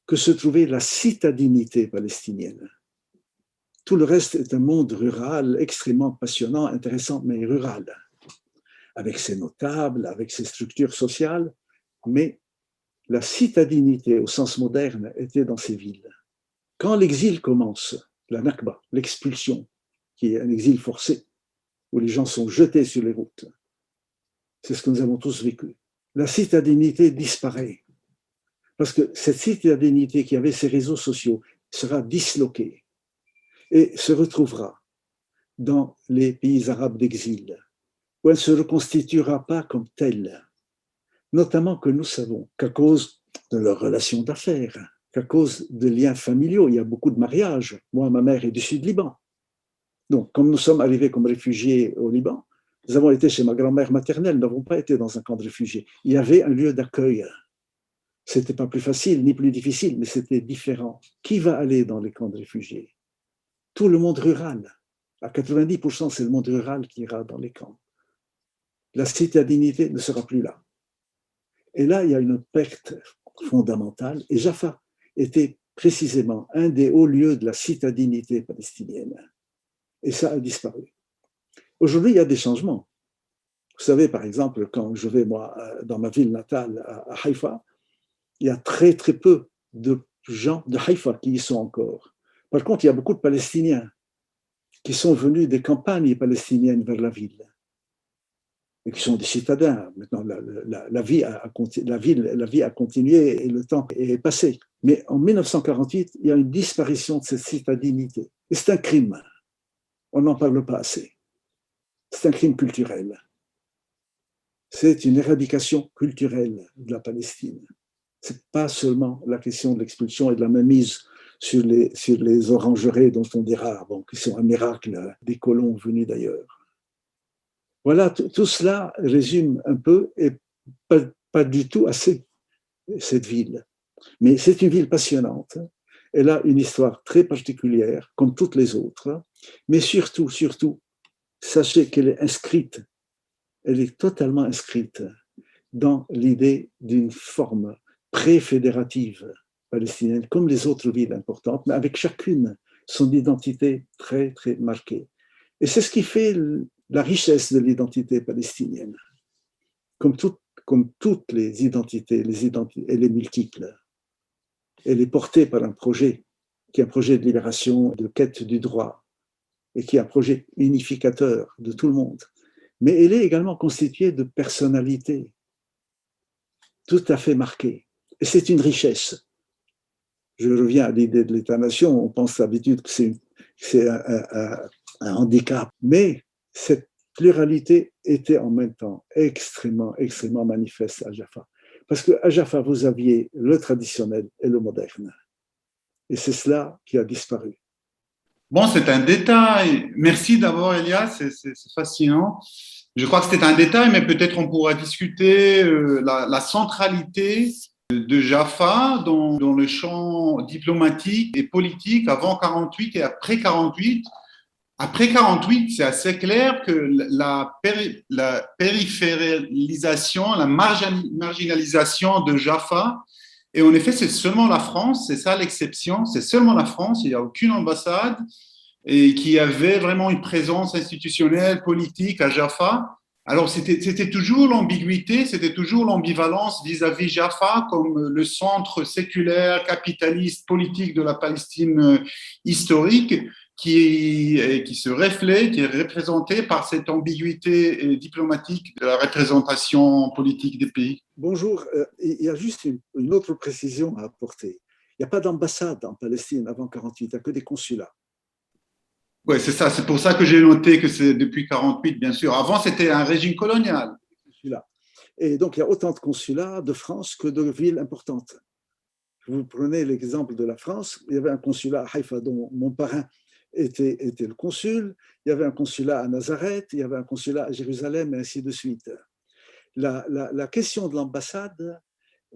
que se trouvait la citadinité palestinienne. Tout le reste est un monde rural extrêmement passionnant, intéressant, mais rural, avec ses notables, avec ses structures sociales, mais la citadinité au sens moderne était dans ces villes. Quand l'exil commence, la Nakba, l'expulsion, qui est un exil forcé, où les gens sont jetés sur les routes, c'est ce que nous avons tous vécu. La citadinité disparaît, parce que cette citadinité qui avait ses réseaux sociaux sera disloquée et se retrouvera dans les pays arabes d'exil, où elle ne se reconstituera pas comme telle, notamment que nous savons qu'à cause de leurs relations d'affaires, qu'à cause de liens familiaux, il y a beaucoup de mariages. Moi, ma mère est du Sud-Liban. Donc, comme nous sommes arrivés comme réfugiés au Liban, nous avons été chez ma grand-mère maternelle, nous n'avons pas été dans un camp de réfugiés. Il y avait un lieu d'accueil. Ce n'était pas plus facile ni plus difficile, mais c'était différent. Qui va aller dans les camps de réfugiés? Tout le monde rural. À 90%, c'est le monde rural qui ira dans les camps. La citadinité ne sera plus là. Et là, il y a une perte fondamentale. Et Jaffa était précisément un des hauts lieux de la citadinité palestinienne. Et ça a disparu. Aujourd'hui, il y a des changements. Vous savez, par exemple, quand je vais, moi, dans ma ville natale, à Haïfa, il y a très peu de gens de Haïfa qui y sont encore. Par contre, il y a beaucoup de Palestiniens qui sont venus des campagnes palestiniennes vers la ville et qui sont des citadins. Maintenant, la vie a continué et le temps est passé. Mais en 1948, il y a une disparition de cette citadinité. Et c'est un crime. On n'en parle pas assez. C'est un crime culturel. C'est une éradication culturelle de la Palestine. Ce n'est pas seulement la question de l'expulsion et de la mainmise sur les orangeraies dont on dira bon, qui sont un miracle des colons venus d'ailleurs. Voilà, tout cela résume un peu, et pas du tout assez, cette ville. Mais c'est une ville passionnante. Elle a une histoire très particulière, comme toutes les autres. Mais surtout, sachez qu'elle est inscrite, elle est totalement inscrite dans l'idée d'une forme pré-fédérative palestinienne, comme les autres villes importantes, mais avec chacune son identité très marquée. Et c'est ce qui fait la richesse de l'identité palestinienne. Comme toutes les identités, elle est multiple. Elle est portée par un projet, qui est un projet de libération, de quête du droit, et qui est un projet unificateur de tout le monde. Mais elle est également constituée de personnalités tout à fait marquées. Et c'est une richesse. Je reviens à l'idée de l'État-nation, on pense d'habitude que c'est un handicap, mais cette pluralité était en même temps extrêmement manifeste à Jaffa. Parce qu'à Jaffa, vous aviez le traditionnel et le moderne. Et c'est cela qui a disparu. Bon, c'est un détail. Merci d'abord, Elias, c'est fascinant. Je crois que c'était un détail, mais peut-être on pourra discuter la centralité de Jaffa dans le champ diplomatique et politique avant 48 et après 48. Après 48, c'est assez clair que la périphérisation, la marginalisation de Jaffa, et en effet, c'est seulement la France, c'est ça l'exception, c'est seulement la France, il n'y a aucune ambassade, et qui avait vraiment une présence institutionnelle, politique à Jaffa. Alors, c'était toujours l'ambiguïté, c'était toujours l'ambivalence vis-à-vis Jaffa comme le centre séculaire, capitaliste, politique de la Palestine historique qui se reflète, qui est représenté par cette ambiguïté diplomatique de la représentation politique des pays. Bonjour, il y a juste une autre précision à apporter. Il n'y a pas d'ambassade en Palestine avant 48, il n'y a que des consulats. Oui, c'est ça. C'est pour ça que j'ai noté que c'est depuis 48, bien sûr. Avant, c'était un régime colonial. Et donc, il y a autant de consulats de France que de villes importantes. Vous prenez l'exemple de la France, il y avait un consulat à Haïfa dont mon parrain était le consul, il y avait un consulat à Nazareth, il y avait un consulat à Jérusalem, et ainsi de suite. La question de l'ambassade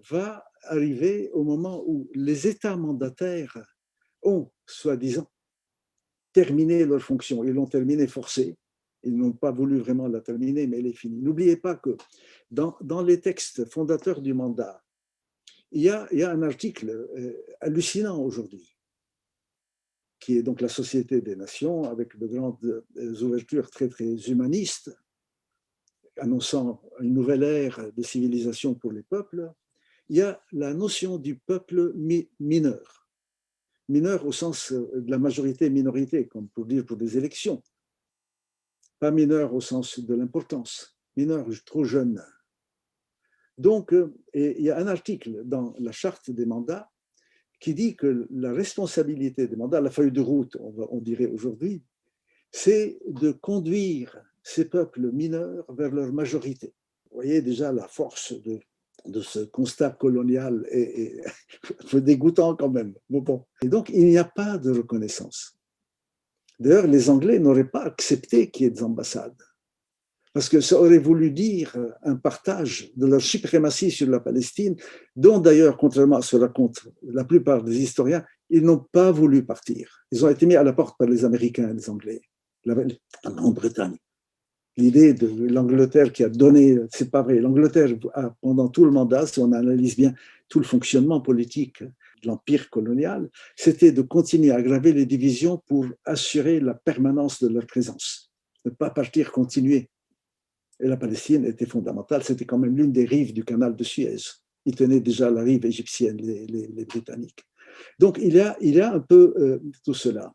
va arriver au moment où les États mandataires ont, soi-disant, terminé leur fonction. Ils l'ont terminée forcée. Ils n'ont pas voulu vraiment la terminer, mais elle est finie. N'oubliez pas que dans les textes fondateurs du mandat, il y a un article hallucinant aujourd'hui, qui est donc la Société des Nations, avec de grandes ouvertures très humanistes, annonçant une nouvelle ère de civilisation pour les peuples. Il y a la notion du peuple mineur. Mineur au sens de la majorité-minorité, comme pour dire pour des élections. Pas mineur au sens de l'importance, mineur trop jeune. Donc, il y a un article dans la charte des mandats qui dit que la responsabilité des mandats, la feuille de route, on dirait aujourd'hui, c'est de conduire ces peuples mineurs vers leur majorité. Vous voyez déjà la force de ce constat colonial est un peu dégoûtant quand même. Bon. Et donc, il n'y a pas de reconnaissance. D'ailleurs, les Anglais n'auraient pas accepté qu'il y ait des ambassades, parce que ça aurait voulu dire un partage de leur suprématie sur la Palestine, dont d'ailleurs, contrairement à ce que racontent la plupart des historiens, ils n'ont pas voulu partir. Ils ont été mis à la porte par les Américains et les Anglais, la Grande-Bretagne. L'idée de l'Angleterre qui a donné, c'est pas vrai, l'Angleterre a, pendant tout le mandat, si on analyse bien tout le fonctionnement politique de l'empire colonial, c'était de continuer à aggraver les divisions pour assurer la permanence de leur présence, ne pas partir, continuer. Et la Palestine était fondamentale, c'était quand même l'une des rives du canal de Suez. Ils tenaient déjà la rive égyptienne, les Britanniques. Donc il y a un peu tout cela.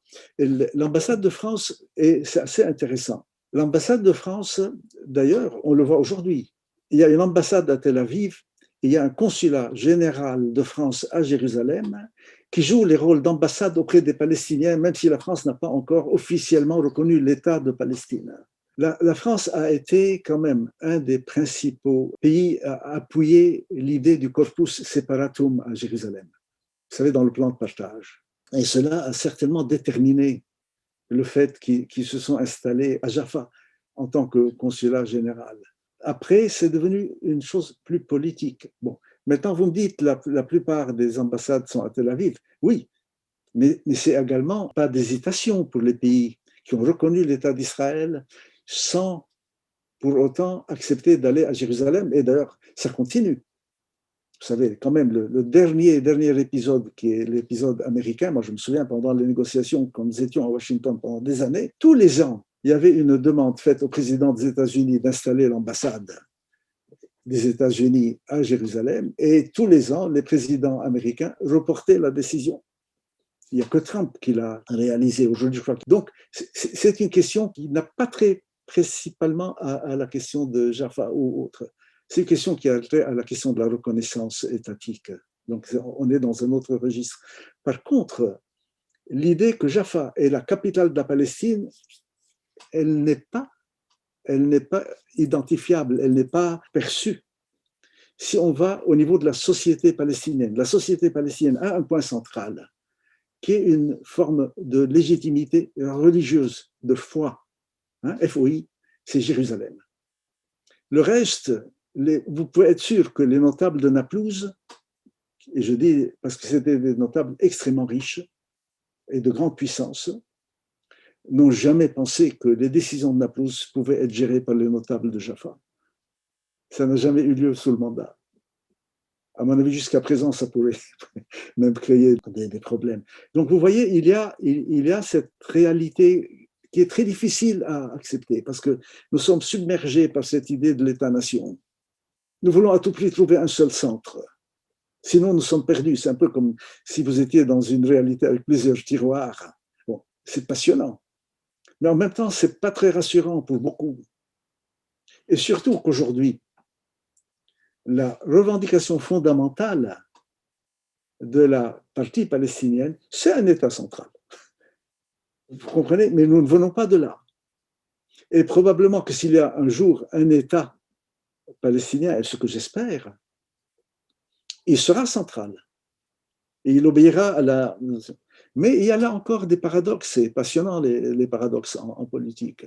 L'ambassade de France, c'est assez intéressant. L'ambassade de France, d'ailleurs, on le voit aujourd'hui. Il y a une ambassade à Tel Aviv, il y a un consulat général de France à Jérusalem qui joue les rôles d'ambassade auprès des Palestiniens, même si la France n'a pas encore officiellement reconnu l'État de Palestine. La France a été quand même un des principaux pays à appuyer l'idée du corpus separatum à Jérusalem, vous savez, dans le plan de partage. Et cela a certainement déterminé le fait qu'ils se sont installés à Jaffa en tant que consulat général. Après, c'est devenu une chose plus politique. Bon, maintenant, vous me dites la plupart des ambassades sont à Tel Aviv. Oui, mais c'est également pas d'hésitation pour les pays qui ont reconnu l'État d'Israël sans pour autant accepter d'aller à Jérusalem. Et d'ailleurs, ça continue. Vous savez, quand même, le dernier épisode, qui est l'épisode américain, moi je me souviens pendant les négociations, quand nous étions à Washington pendant des années, tous les ans, il y avait une demande faite au président des États-Unis d'installer l'ambassade des États-Unis à Jérusalem, et tous les ans, les présidents américains reportaient la décision. Il n'y a que Trump qui l'a réalisé aujourd'hui, je crois. Donc, c'est une question qui n'a pas trait principalement à la question de Jaffa ou autre. C'est une question qui a trait à la question de la reconnaissance étatique. Donc, on est dans un autre registre. Par contre, l'idée que Jaffa est la capitale de la Palestine, elle n'est pas elle n'est pas identifiable, elle n'est pas perçue. Si on va au niveau de la société palestinienne a un point central, qui est une forme de légitimité religieuse, de foi. FOI, c'est Jérusalem. Le reste, vous pouvez être sûr que les notables de Naplouse, et je dis parce que c'était des notables extrêmement riches et de grande puissance, n'ont jamais pensé que les décisions de Naplouse pouvaient être gérées par les notables de Jaffa. Ça n'a jamais eu lieu sous le mandat. À mon avis, jusqu'à présent, ça pourrait même créer des problèmes. Donc, vous voyez, il y a cette réalité qui est très difficile à accepter parce que nous sommes submergés par cette idée de l'État-nation. Nous voulons à tout prix trouver un seul centre. Sinon, nous sommes perdus. C'est un peu comme si vous étiez dans une réalité avec plusieurs tiroirs. Bon, c'est passionnant. Mais en même temps, ce n'est pas très rassurant pour beaucoup. Et surtout qu'aujourd'hui, la revendication fondamentale de la partie palestinienne, c'est un État central. Vous comprenez? Mais nous ne venons pas de là. Et probablement que s'il y a un jour un État palestinien, et ce que j'espère, il sera central. Et il obéira à la... Mais il y a là encore des paradoxes, c'est passionnant les paradoxes en politique.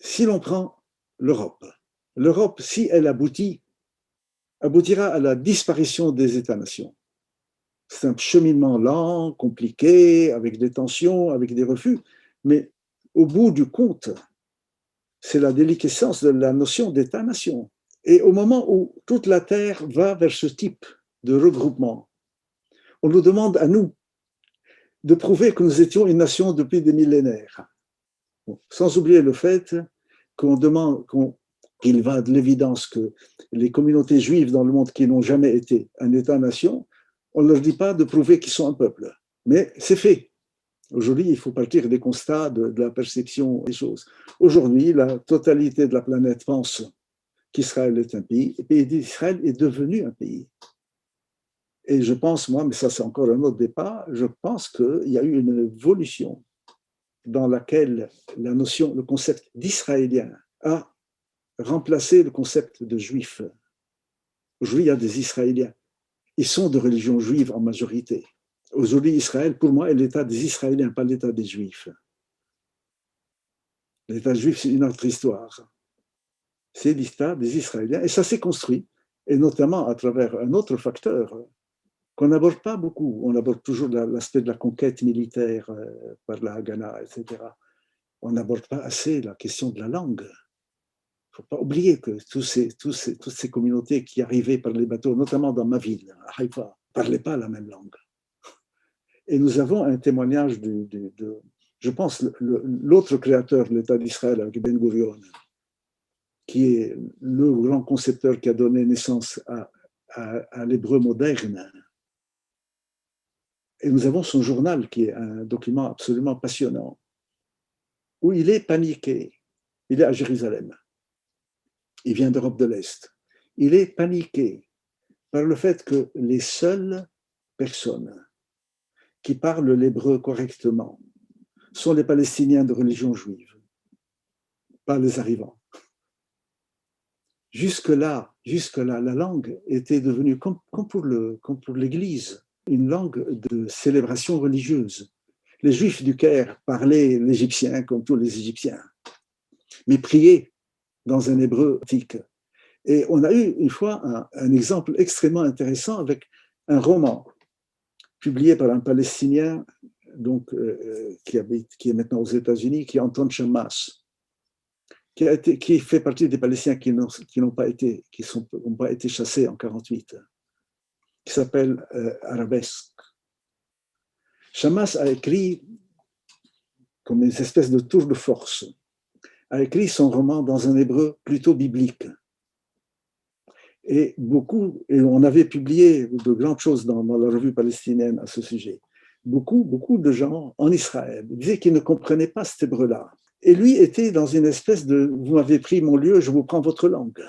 Si l'on prend l'Europe, si elle aboutira à la disparition des États-nations. C'est un cheminement lent, compliqué, avec des tensions, avec des refus, mais au bout du compte, c'est la déliquescence de la notion d'État-nation. Et au moment où toute la Terre va vers ce type de regroupement, on nous demande à nous de prouver que nous étions une nation depuis des millénaires. Bon, sans oublier le fait qu'il va de l'évidence que les communautés juives dans le monde qui n'ont jamais été un État-nation, on ne leur dit pas de prouver qu'ils sont un peuple. Mais c'est fait. Aujourd'hui, il faut partir des constats de la perception des choses. Aujourd'hui, la totalité de la planète pense qu'Israël est un pays, et le pays d'Israël est devenu un pays. Et je pense, moi, mais ça c'est encore un autre débat, je pense qu'il y a eu une évolution dans laquelle la notion, le concept d'Israélien a remplacé le concept de juif. Aujourd'hui, il y a des Israéliens. Ils sont de religion juive en majorité. Aujourd'hui, Israël, pour moi, est l'État des Israéliens, pas l'État des Juifs. L'État juif, c'est une autre histoire. C'est l'État des Israéliens. Et ça s'est construit, et notamment à travers un autre facteur qu'on n'aborde pas beaucoup. On aborde toujours l'aspect de la conquête militaire par la Haganah, etc. On n'aborde pas assez la question de la langue. Il ne faut pas oublier que toutes ces communautés qui arrivaient par les bateaux, notamment dans ma ville, à Haïfa, ne parlaient pas la même langue. Et nous avons un témoignage je pense, l'autre créateur de l'État d'Israël, avec Ben Gurion, qui est le grand concepteur qui a donné naissance à l'hébreu moderne. Et nous avons son journal, qui est un document absolument passionnant, où il est paniqué. Il est à Jérusalem. Il vient d'Europe de l'Est. Il est paniqué par le fait que les seules personnes qui parlent l'hébreu correctement sont les Palestiniens de religion juive, pas les arrivants. Jusque-là, la langue était devenue, comme pour l'Église, une langue de célébration religieuse. Les Juifs du Caire parlaient l'égyptien comme tous les Égyptiens, mais priaient dans un hébreu antique. Et on a eu une fois un exemple extrêmement intéressant avec un roman publié par un Palestinien donc, qui est maintenant aux États-Unis, qui est Anton Shammas, qui fait partie des Palestiniens qui n'ont pas été chassés en 1948, qui s'appelle Arabesque. Shammas a écrit, comme une espèce de tour de force, a écrit son roman dans un hébreu plutôt biblique. Et on avait publié de grandes choses dans la revue palestinienne à ce sujet. Beaucoup de gens en Israël disaient qu'ils ne comprenaient pas cet hébreu-là. Et lui était dans une espèce de « vous m'avez pris mon lieu, je vous prends votre langue »,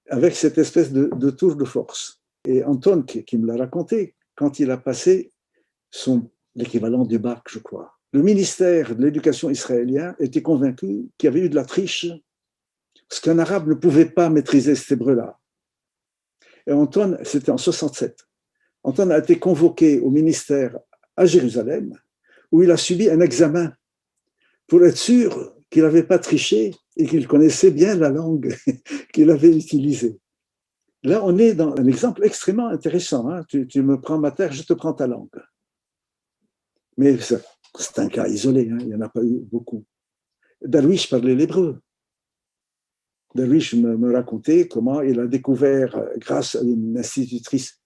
avec cette espèce de tour de force. Et Anton, qui me l'a raconté, quand il a passé l'équivalent du bac, je crois, le ministère de l'éducation israélien était convaincu qu'il y avait eu de la triche, parce qu'un arabe ne pouvait pas maîtriser cet hébreu-là. Et Antoine, c'était en 67, Antoine a été convoqué au ministère à Jérusalem, où il a subi un examen pour être sûr qu'il n'avait pas triché et qu'il connaissait bien la langue qu'il avait utilisée. Là, on est dans un exemple extrêmement intéressant. Hein. Tu me prends ma terre, je te prends ta langue. Mais c'est un cas isolé, hein. Il n'y en a pas eu beaucoup. Darwish parlait l'hébreu. Darwish me racontait comment il a découvert, grâce à une institutrice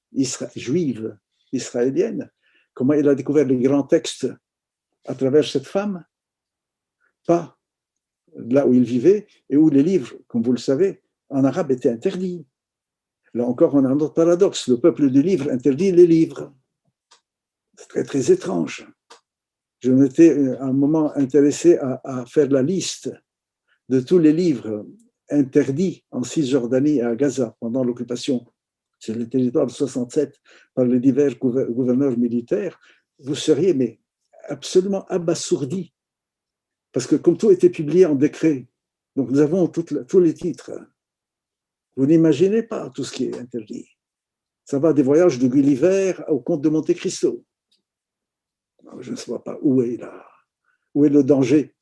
juive israélienne, comment il a découvert les grands textes à travers cette femme, pas là où il vivait, et où les livres, comme vous le savez, en arabe étaient interdits. Là encore, on a un autre paradoxe. Le peuple du livre interdit les livres. C'est très, très étrange. Je m'étais à un moment intéressé à faire la liste de tous les livres interdits en Cisjordanie et à Gaza pendant l'occupation sur le territoire de 67 par les divers gouverneurs militaires. Vous seriez mais absolument abasourdi, parce que comme tout était publié en décret, donc nous avons tous les titres. Vous n'imaginez pas tout ce qui est interdit. Ça va des voyages de Gulliver au comte de Monte Cristo. Je ne sais pas où est le danger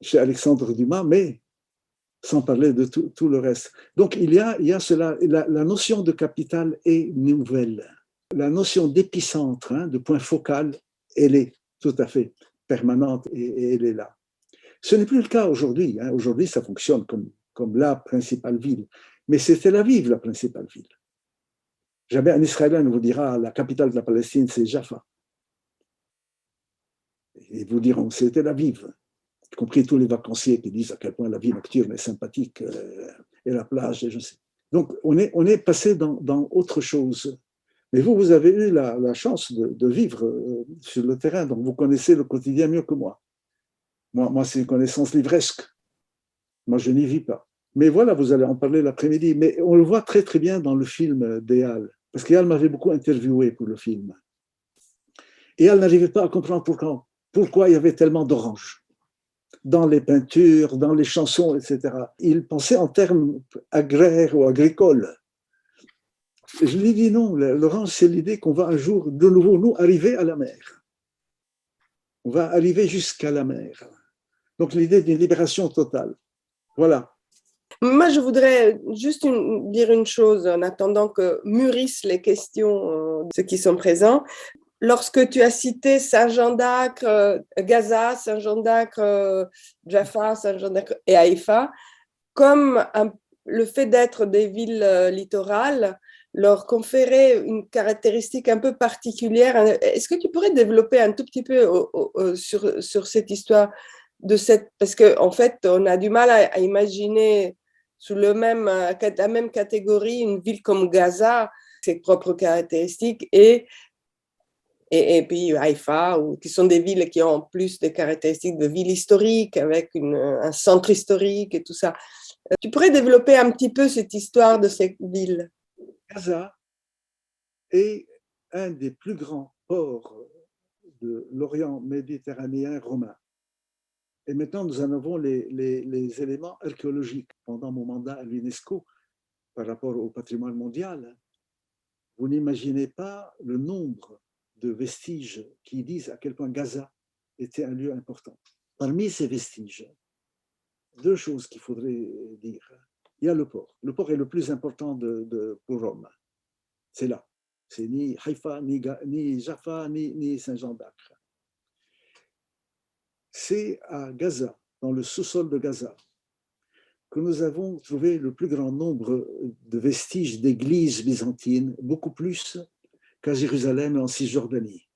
chez Alexandre Dumas, mais sans parler de tout le reste. Donc il y a cela, la notion de capitale est nouvelle. La notion d'épicentre, hein, de point focal, elle est tout à fait permanente et elle est là. Ce n'est plus le cas aujourd'hui. Hein. Aujourd'hui, ça fonctionne comme la principale ville. Mais c'est Tel Aviv, la principale ville. Jamais un Israélien ne vous dira la capitale de la Palestine, c'est Jaffa. Ils vous diront, c'est Tel Aviv. Y compris tous les vacanciers qui disent à quel point la vie nocturne est sympathique et la plage, et je sais. Donc, on est passé dans autre chose. Mais vous avez eu la chance de vivre sur le terrain, donc vous connaissez le quotidien mieux que moi. Moi, c'est une connaissance livresque. Moi, je n'y vis pas. Mais voilà, vous allez en parler l'après-midi. Mais on le voit très, très bien dans le film d'Eyal, parce qu'Eyal m'avait beaucoup interviewé pour le film. Eyal n'arrivait pas à comprendre pourquoi il y avait tellement d'oranges dans les peintures, dans les chansons, etc. Il pensait en termes agraires ou agricoles. Et je lui ai dit non, l'orange, c'est l'idée qu'on va un jour, de nouveau, nous, arriver à la mer. On va arriver jusqu'à la mer. Donc l'idée d'une libération totale. Voilà. Moi, je voudrais juste dire une chose en attendant que mûrissent les questions de ceux qui sont présents. Lorsque tu as cité Saint-Jean d'Acre, Gaza, Saint-Jean d'Acre, Jaffa, Saint-Jean d'Acre et Haïfa, comme le fait d'être des villes littorales leur conférait une caractéristique un peu particulière. Est-ce que tu pourrais développer un tout petit peu sur cette histoire de cette, parce qu'en fait, on a du mal à imaginer sous la même catégorie une ville comme Gaza, ses propres caractéristiques, et puis Haïfa, qui sont des villes qui ont plus des caractéristiques de ville historique, avec un centre historique et tout ça. Tu pourrais développer un petit peu cette histoire de ces villes? Gaza est un des plus grands ports de l'Orient méditerranéen romain. Et maintenant, nous en avons les éléments archéologiques. Pendant mon mandat à l'UNESCO, par rapport au patrimoine mondial, vous n'imaginez pas le nombre de vestiges qui disent à quel point Gaza était un lieu important. Parmi ces vestiges, deux choses qu'il faudrait dire. Il y a le port. Le port est le plus important pour Rome. C'est là. C'est ni Haïfa, ni Jaffa, ni Saint-Jean d'Acre. C'est à Gaza, dans le sous-sol de Gaza, que nous avons trouvé le plus grand nombre de vestiges d'églises byzantines, beaucoup plus qu'à Jérusalem et en Cisjordanie.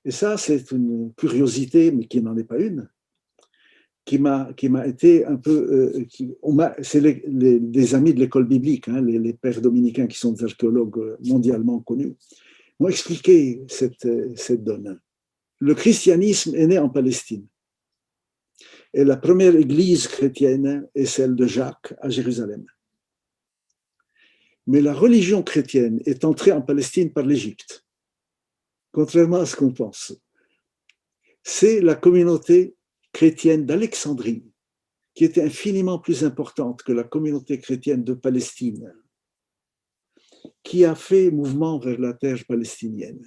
Et ça, c'est une curiosité, mais qui n'en est pas une, qui m'a été un peu... c'est des amis de l'école biblique, hein, les pères dominicains qui sont des archéologues mondialement connus, m'ont expliqué cette donne. Le christianisme est né en Palestine. Et la première église chrétienne est celle de Jacques à Jérusalem. Mais la religion chrétienne est entrée en Palestine par l'Égypte, contrairement à ce qu'on pense. c'est la communauté chrétienne d'Alexandrie, qui était infiniment plus importante que la communauté chrétienne de Palestine, qui a fait mouvement vers la terre palestinienne.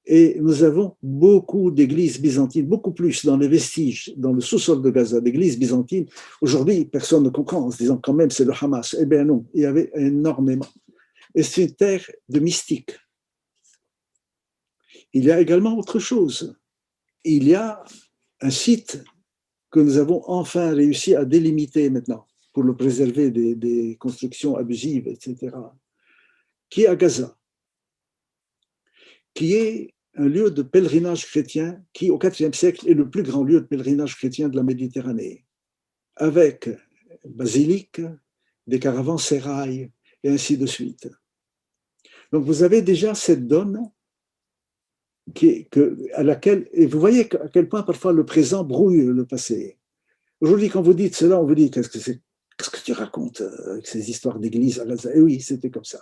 Et nous avons beaucoup d'églises byzantines, beaucoup plus dans les vestiges, dans le sous-sol de Gaza, d'églises byzantines. Aujourd'hui, personne ne comprend en se disant quand même c'est le Hamas. Eh bien non, il y avait énormément. Et c'est une terre de mystiques. Il y a également autre chose. Il y a un site que nous avons enfin réussi à délimiter maintenant pour le préserver des constructions abusives, etc., qui est à Gaza, qui est un lieu de pèlerinage chrétien qui, au IVe siècle, est le plus grand lieu de pèlerinage chrétien de la Méditerranée, avec basilique, des caravansérails, et ainsi de suite. Donc vous avez déjà cette donne à laquelle, et vous voyez à quel point parfois le présent brouille le passé. Aujourd'hui, quand vous dites cela, on vous dit qu'est-ce que tu racontes avec ces histoires d'église à Gaza? Et oui, c'était comme ça.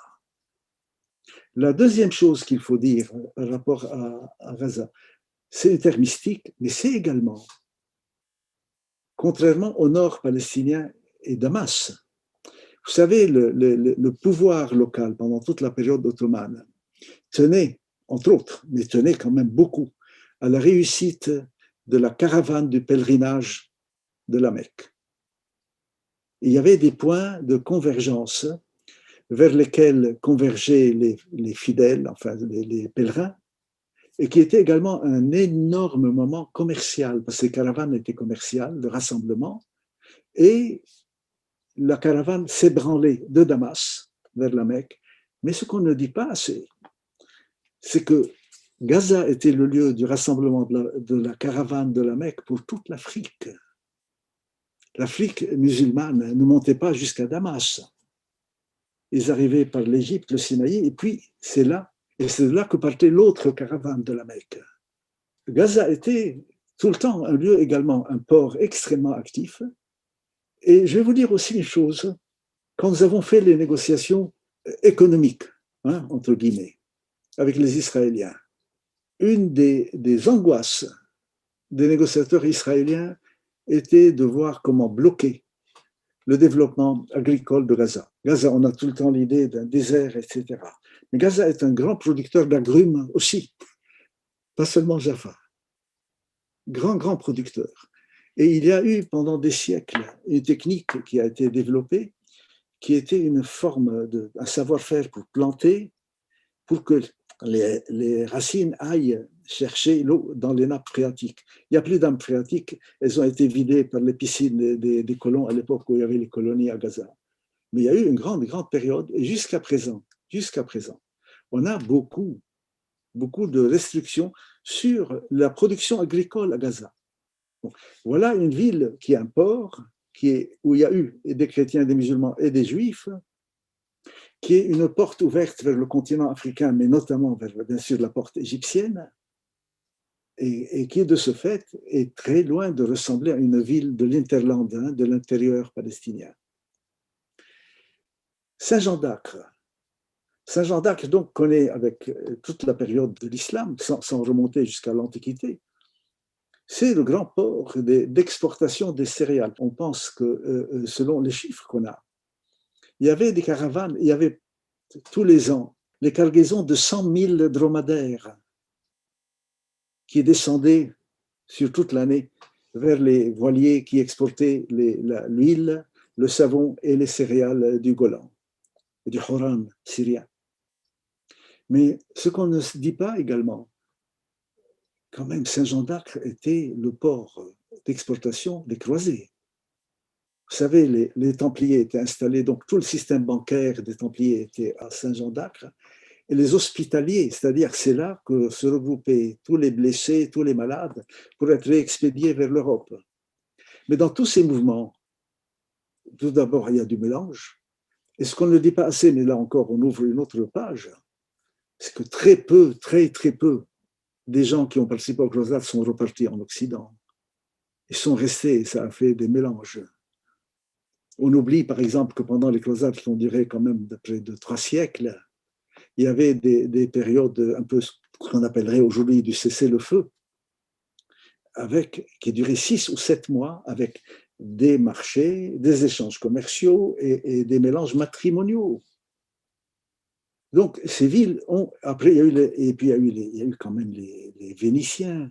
La deuxième chose qu'il faut dire par rapport à Gaza, c'est une terre mystique, mais c'est également, contrairement au nord palestinien et Damas, vous savez, le pouvoir local pendant toute la période ottomane tenait, entre autres, mais tenait quand même beaucoup à la réussite de la caravane du pèlerinage de la Mecque. Il y avait des points de convergence vers lesquels convergeaient les fidèles, enfin les pèlerins, et qui était également un énorme moment commercial, parce que les caravanes étaient commerciales, de rassemblement, et la caravane s'ébranlait de Damas vers la Mecque. Mais ce qu'on ne dit pas assez, c'est que Gaza était le lieu du rassemblement de la caravane de la Mecque pour toute l'Afrique. L'Afrique musulmane ne montait pas jusqu'à Damas. Ils arrivaient par l'Égypte, le Sinaï, et puis c'est là que partait l'autre caravane de la Mecque. Gaza était tout le temps un lieu également, un port extrêmement actif. Et je vais vous dire aussi une chose, quand nous avons fait les négociations économiques, entre guillemets, avec les Israéliens, une des angoisses des négociateurs israéliens était de voir comment bloquer le développement agricole de Gaza. Gaza, on a tout le temps l'idée d'un désert, etc. Mais Gaza est un grand producteur d'agrumes aussi, pas seulement Jaffa. Grand producteur. Et il y a eu pendant des siècles une technique qui a été développée, qui était une forme un savoir-faire pour planter, pour que les racines aillent chercher l'eau dans les nappes phréatiques. Il n'y a plus d'âmes phréatiques, elles ont été vidées par les piscines des colons à l'époque où il y avait les colonies à Gaza. Mais il y a eu une grande période, et jusqu'à présent, on a beaucoup de restrictions sur la production agricole à Gaza. Bon, voilà une ville qui est un port, où il y a eu des chrétiens, des musulmans et des juifs, qui est une porte ouverte vers le continent africain, mais notamment vers, bien sûr, la porte égyptienne, et qui, de ce fait, est très loin de ressembler à une ville de l'Interland, de l'intérieur palestinien. Saint-Jean d'Acre. Saint-Jean d'Acre, donc, connaît avec toute la période de l'islam, sans remonter jusqu'à l'Antiquité, c'est le grand port d'exportation des céréales. On pense que, selon les chiffres qu'on a, il y avait des caravanes, il y avait tous les ans les cargaisons de 100 000 dromadaires qui descendaient sur toute l'année vers les voiliers qui exportaient l'huile, le savon et les céréales du Golan, du Horan syrien. Mais ce qu'on ne se dit pas également, quand même, Saint-Jean d'Acre était le port d'exportation des croisés. Vous savez, les Templiers étaient installés, donc tout le système bancaire des Templiers était à Saint-Jean d'Acre, et les hospitaliers, c'est-à-dire c'est là que se regroupaient tous les blessés, tous les malades, pour être expédiés vers l'Europe. Mais dans tous ces mouvements, tout d'abord, il y a du mélange, et ce qu'on ne dit pas assez, mais là encore, on ouvre une autre page, c'est que très peu des gens qui ont participé aux croisades sont repartis en Occident. Ils sont restés, ça a fait des mélanges. On oublie par exemple que pendant les croisades qui ont duré quand même près de 3 siècles, il y avait des périodes un peu ce qu'on appellerait aujourd'hui du cessez-le-feu. qui durait 6 ou 7 mois, avec des marchés, des échanges commerciaux et des mélanges matrimoniaux. Donc, ces villes ont. Après, il y a eu, il y a eu quand même les Vénitiens.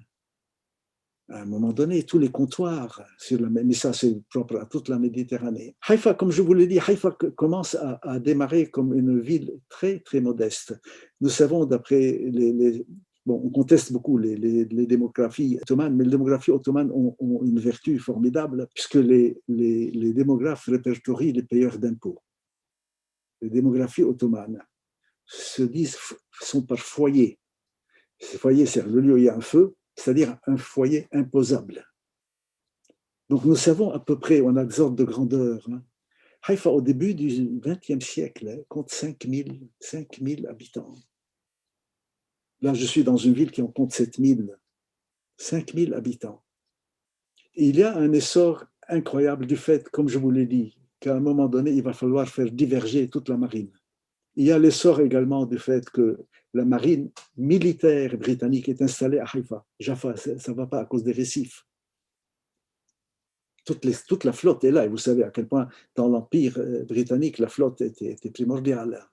À un moment donné, tous les comptoirs, mais ça c'est propre à toute la Méditerranée. Haïfa, comme je vous l'ai dit, Haïfa commence à démarrer comme une ville très, très modeste. Nous savons, d'après bon, on conteste beaucoup les démographies ottomanes, mais les démographies ottomanes ont une vertu formidable, puisque les démographes répertorient les payeurs d'impôts. Les démographies ottomanes sont par foyer. Ces foyers, c'est le lieu où il y a un feu, c'est-à-dire un foyer imposable. Donc nous savons à peu près, on a des ordres de grandeur. Haïfa, au début du XXe siècle, compte 5000 habitants. Là, je suis dans une ville qui en compte 7000, 5000 habitants. Et il y a un essor incroyable du fait, comme je vous l'ai dit, qu'à un moment donné, il va falloir faire diverger toute la marine. Il y a l'essor également du fait que la marine militaire britannique est installée à Haïfa. Jaffa, ça ne va pas à cause des récifs. Toute la flotte est là, et vous savez à quel point dans l'Empire britannique, la flotte était primordiale.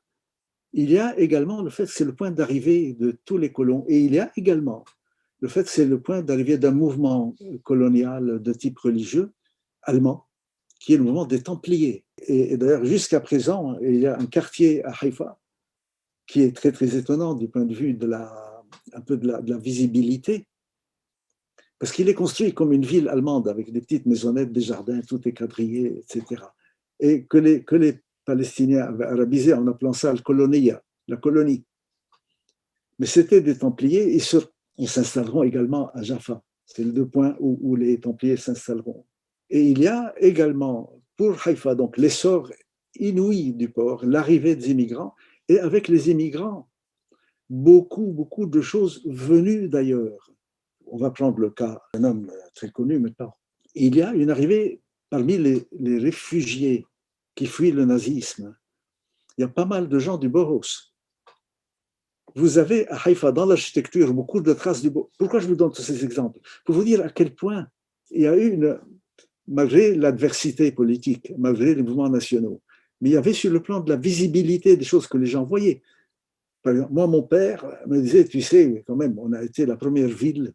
Il y a également le fait que c'est le point d'arrivée de tous les colons, et il y a également le fait que c'est le point d'arrivée d'un mouvement colonial de type religieux allemand, qui est le mouvement des Templiers. Et d'ailleurs, jusqu'à présent, il y a un quartier à Haïfa qui est très, très étonnant du point de vue de la visibilité, parce qu'il est construit comme une ville allemande avec des petites maisonnettes, des jardins, tout est quadrillé, etc. Et que les Palestiniens avaient arabisé en appelant ça la colonie. Mais c'était des Templiers, ils s'installeront également à Jaffa. C'est les deux points où les Templiers s'installeront. Et il y a également, pour Haïfa, donc l'essor inouï du port, l'arrivée des immigrants, et avec les immigrants, beaucoup de choses venues d'ailleurs. On va prendre le cas d'un homme très connu maintenant. Il y a une arrivée parmi les réfugiés qui fuient le nazisme. Il y a pas mal de gens du Boros. Vous avez à Haïfa, dans l'architecture, beaucoup de traces du Boros. Pourquoi je vous donne tous ces exemples? Pour vous dire à quel point il y a eu, malgré l'adversité politique, malgré les mouvements nationaux, mais il y avait sur le plan de la visibilité des choses que les gens voyaient. Par exemple, moi, mon père me disait, tu sais, quand même, on a été la première ville,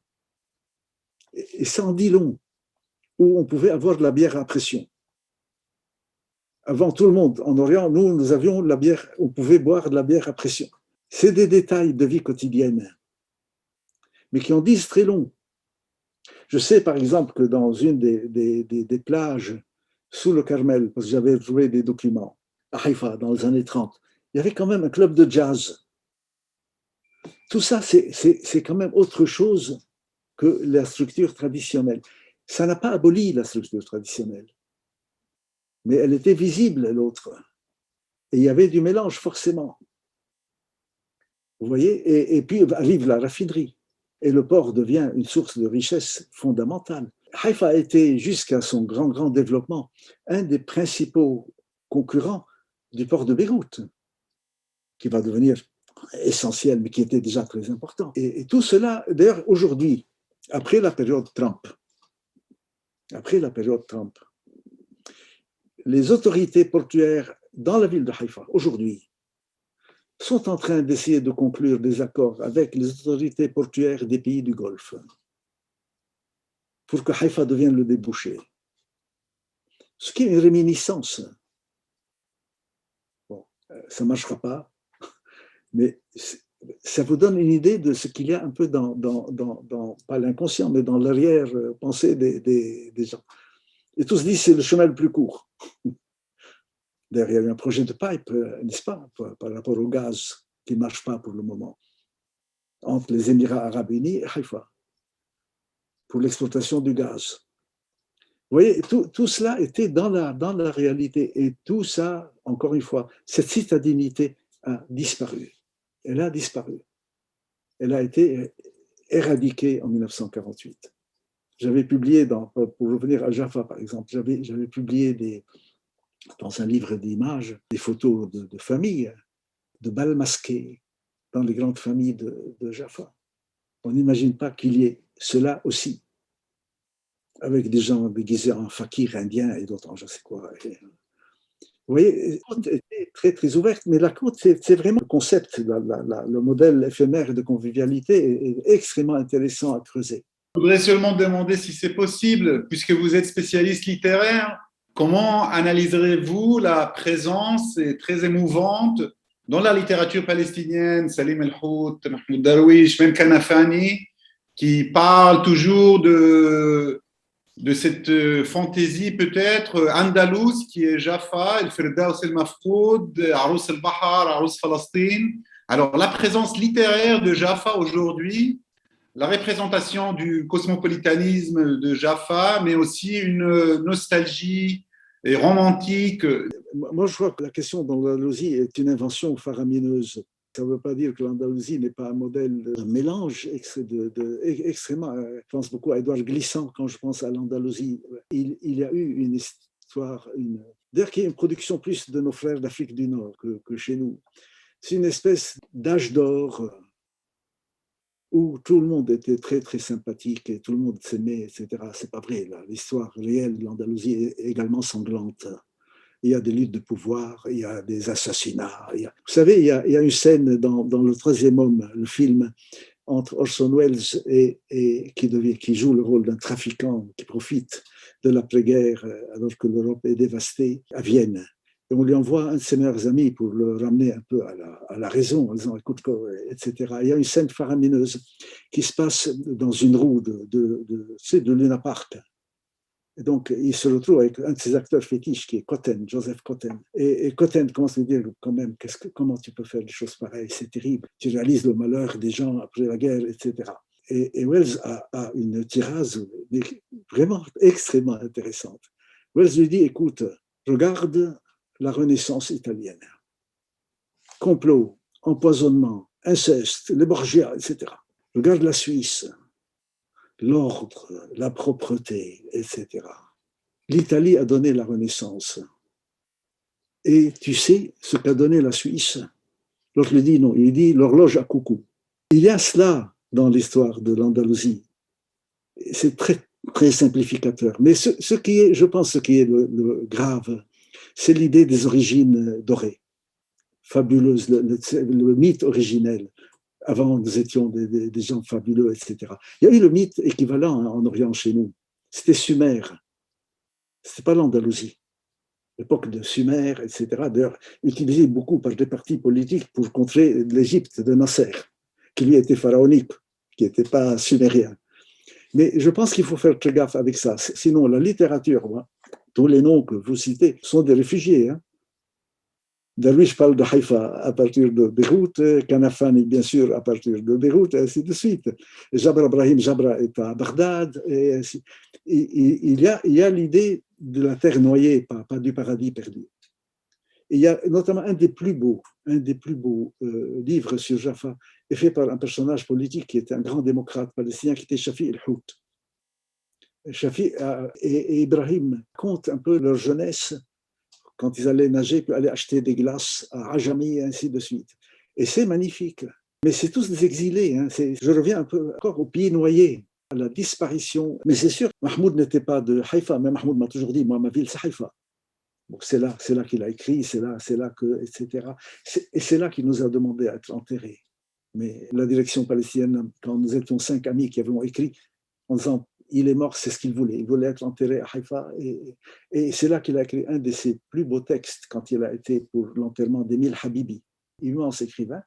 et ça en dit long, où on pouvait avoir de la bière à pression. Avant tout le monde, en Orient, nous avions de la bière, on pouvait boire de la bière à pression. C'est des détails de vie quotidienne, mais qui en disent très long. Je sais par exemple que dans une des plages sous le Carmel, parce que j'avais trouvé des documents, à Haïfa, dans les années 30, il y avait quand même un club de jazz. Tout ça, c'est quand même autre chose que la structure traditionnelle. Ça n'a pas aboli la structure traditionnelle, mais elle était visible, l'autre. Et il y avait du mélange, forcément. Vous voyez, et puis arrive la raffinerie. Et le port devient une source de richesse fondamentale. Haïfa a été, jusqu'à son grand développement, un des principaux concurrents du port de Beyrouth, qui va devenir essentiel, mais qui était déjà très important. Et tout cela, d'ailleurs, aujourd'hui, après la période Trump, les autorités portuaires dans la ville de Haïfa, aujourd'hui, sont en train d'essayer de conclure des accords avec les autorités portuaires des pays du Golfe pour que Haïfa devienne le débouché. Ce qui est une réminiscence. Bon, ça ne marchera pas, mais ça vous donne une idée de ce qu'il y a un peu dans pas l'inconscient, mais dans l'arrière-pensée des gens. Et tous disent que c'est le chemin le plus court. D'ailleurs, il y a eu un projet de pipe, n'est-ce pas, par rapport au gaz, qui ne marche pas pour le moment, entre les Émirats arabes unis et Haïfa, pour l'exploitation du gaz. Vous voyez, tout cela était dans la réalité. Et tout ça, encore une fois, cette citadinité a disparu. Elle a disparu. Elle a été éradiquée en 1948. J'avais publié, pour revenir à Jaffa par exemple, j'avais publié dans un livre d'images des photos de familles, de bals masqués dans les grandes familles de Jaffa. On n'imagine pas qu'il y ait cela aussi avec des gens déguisés en fakir indien et d'autres, je ne sais quoi. Vous voyez, la côte était très, très ouverte, mais la côte, c'est vraiment le concept, le modèle éphémère de convivialité est extrêmement intéressant à creuser. Je voudrais seulement demander si c'est possible, puisque vous êtes spécialiste littéraire, comment analyserez-vous la présence très émouvante dans la littérature palestinienne, Salim El-Hout, Mahmoud Darwish, même Kanafani, qui parlent toujours de cette fantaisie peut-être andalouse qui est Jaffa, El Firdaus El Mafkoud, Arous El Bahar, Arous Palestine. Alors, la présence littéraire de Jaffa aujourd'hui, la représentation du cosmopolitanisme de Jaffa, mais aussi une nostalgie et romantique. Moi, je crois que la question d'Andalousie est une invention faramineuse. Ça ne veut pas dire que l'Andalousie n'est pas un modèle de mélange extrêmement. Je pense beaucoup à Édouard Glissant quand je pense à l'Andalousie. Il y a eu une histoire, d'ailleurs, qui est une production plus de nos frères d'Afrique du Nord que chez nous. C'est une espèce d'âge d'or où tout le monde était très, très sympathique et tout le monde s'aimait, etc. C'est pas vrai, là. L'histoire réelle de l'Andalousie est également sanglante. Il y a des luttes de pouvoir, il y a des assassinats. Vous savez, il y a une scène dans Le Troisième Homme, le film, entre Orson Welles qui joue le rôle d'un trafiquant qui profite de l'après-guerre alors que l'Europe est dévastée, à Vienne. Et on lui envoie un de ses meilleurs amis pour le ramener un peu à la raison, en disant écoute, etc. Il y a une scène faramineuse qui se passe dans une roue de Luna Park. Et donc, il se retrouve avec un de ses acteurs fétiches qui est Cotten, Joseph Cotten. Et Cotten commence à lui dire quand même, comment tu peux faire des choses pareilles, c'est terrible. Tu réalises le malheur des gens après la guerre, etc. Et Wells a une tirade vraiment extrêmement intéressante. Wells lui dit, écoute, regarde la Renaissance italienne. Complot, empoisonnement, inceste, les Borgia, etc. Regarde la Suisse, l'ordre, la propreté, etc. L'Italie a donné la Renaissance. Et tu sais ce qu'a donné la Suisse? L'autre lui dit non, il dit l'horloge à coucou. Il y a cela dans l'histoire de l'Andalousie. C'est très, très simplificateur. Mais ce qui est, je pense, ce qui est le grave, c'est l'idée des origines dorées, fabuleuses, le mythe originel. Avant, nous étions des gens fabuleux, etc. Il y a eu le mythe équivalent en Orient chez nous. C'était Sumer. Ce n'était pas l'Andalousie. L'époque de Sumer, etc. D'ailleurs, utilisé beaucoup par des partis politiques pour contrer l'Égypte de Nasser, qui lui était pharaonique, qui n'était pas sumérien. Mais je pense qu'il faut faire très gaffe avec ça. Sinon, la littérature, tous les noms que vous citez sont des réfugiés. Darwish parle de Haïfa à partir de Beyrouth, Kanafani, bien sûr, à partir de Beyrouth, et ainsi de suite. Brahim Jabra est à Bagdad. Il y a l'idée de la terre noyée, pas du paradis perdu. Et il y a notamment un des plus beaux livres sur Jaffa, est fait par un personnage politique qui était un grand démocrate palestinien, qui était Shafi El-Hout. Shafi et Ibrahim comptent un peu leur jeunesse quand ils allaient nager, puis aller acheter des glaces à Ajami et ainsi de suite. Et c'est magnifique. Mais c'est tous des exilés. Je reviens un peu encore au pied noyé, à la disparition. Mais c'est sûr, Mahmoud n'était pas de Haïfa, mais Mahmoud m'a toujours dit, moi, ma ville, c'est Haïfa. Donc c'est là qu'il a écrit, c'est là que, etc. Et c'est là qu'il nous a demandé à être enterrés. Mais la direction palestinienne, quand nous étions 5 amis qui avions écrit en disant il est mort, c'est ce qu'il voulait. Il voulait être enterré à Haïfa. Et c'est là qu'il a écrit un de ses plus beaux textes quand il a été pour l'enterrement d'Émile Habibi, immense écrivain.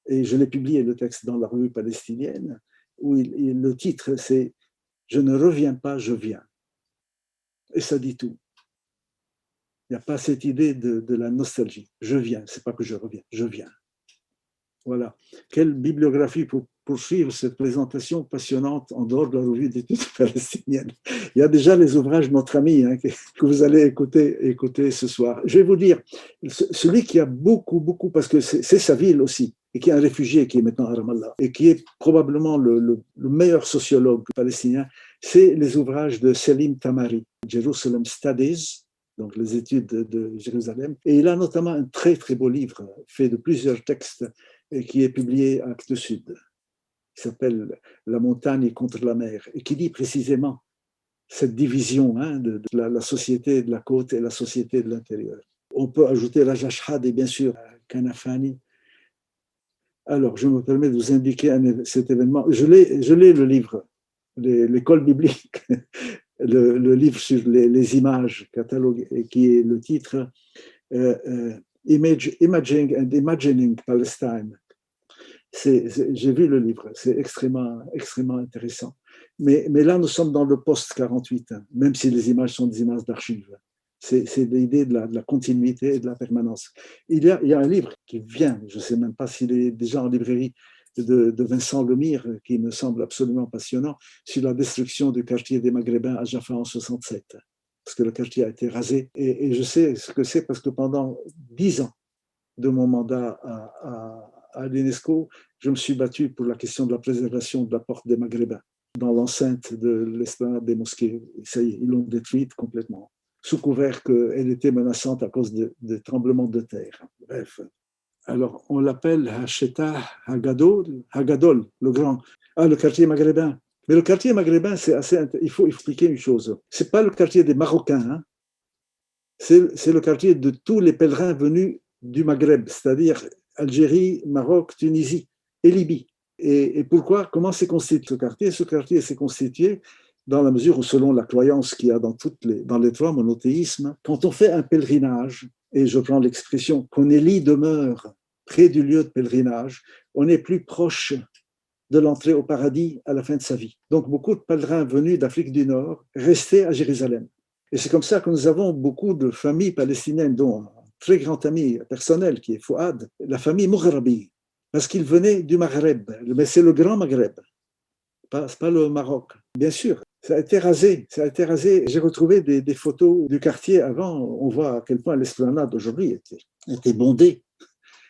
Et je l'ai publié, le texte, dans la revue palestinienne, où le titre, c'est « Je ne reviens pas, je viens ». Et ça dit tout. Il n'y a pas cette idée de la nostalgie. Je viens, c'est pas que je reviens, je viens. Voilà. Quelle bibliographie pour poursuivre cette présentation passionnante en dehors de la revue d'études palestiniennes. Il y a déjà les ouvrages de notre ami que vous allez écouter ce soir. Je vais vous dire, celui qui a beaucoup, parce que c'est sa ville aussi, et qui est un réfugié qui est maintenant à Ramallah, et qui est probablement le meilleur sociologue palestinien, c'est les ouvrages de Selim Tamari, Jerusalem Studies, donc les études de Jérusalem. Et il a notamment un très, très beau livre fait de plusieurs textes et qui est publié à Actes Sud, qui s'appelle « La montagne contre la mer » et qui dit précisément cette division hein, de la société de la côte et la société de l'intérieur. On peut ajouter Raja Shahad et bien sûr Kanafani. Alors, je me permets de vous indiquer cet événement. Je l'ai le livre, l'école biblique, le livre sur les images cataloguées, qui est le titre Imaging and Imagining Palestine. J'ai vu le livre, c'est extrêmement intéressant. Mais là, nous sommes dans le post-48, hein, même si les images sont des images d'archives. C'est l'idée de la continuité et de la permanence. Il y a un livre qui vient, je ne sais même pas s'il est déjà en librairie, de Vincent Lemire, qui me semble absolument passionnant, sur la destruction du quartier des Maghrébins à Jaffa en 67, parce que le quartier a été rasé. Et je sais ce que c'est parce que pendant 10 ans de mon mandat à l'UNESCO, je me suis battu pour la question de la préservation de la porte des Maghrébins dans l'enceinte de l'esplanade des mosquées. Ça y est, ils l'ont détruite complètement, sous couvert qu'elle était menaçante à cause de tremblements de terre. Bref. Alors, on l'appelle Hacheta Hagadol, le grand. Ah, le quartier maghrébin. Mais le quartier maghrébin, c'est assez. Il faut expliquer une chose. C'est pas le quartier des Marocains, hein. C'est le quartier de tous les pèlerins venus du Maghreb, c'est-à-dire Algérie, Maroc, Tunisie et Libye. Et pourquoi? Comment s'est constitué ce quartier? Ce quartier s'est constitué dans la mesure où, selon la croyance qu'il y a dans les trois monothéismes, quand on fait un pèlerinage, et je prends l'expression qu'on élit demeure près du lieu de pèlerinage, on est plus proche de l'entrée au paradis à la fin de sa vie. Donc beaucoup de pèlerins venus d'Afrique du Nord restaient à Jérusalem. Et c'est comme ça que nous avons beaucoup de familles palestiniennes, dont un très grand ami personnel qui est Fouad, la famille Moughrabi, parce qu'il venait du Maghreb, mais c'est le grand Maghreb, c'est pas le Maroc. Bien sûr, ça a été rasé. J'ai retrouvé des photos du quartier avant. On voit à quel point l'esplanade aujourd'hui était bondée,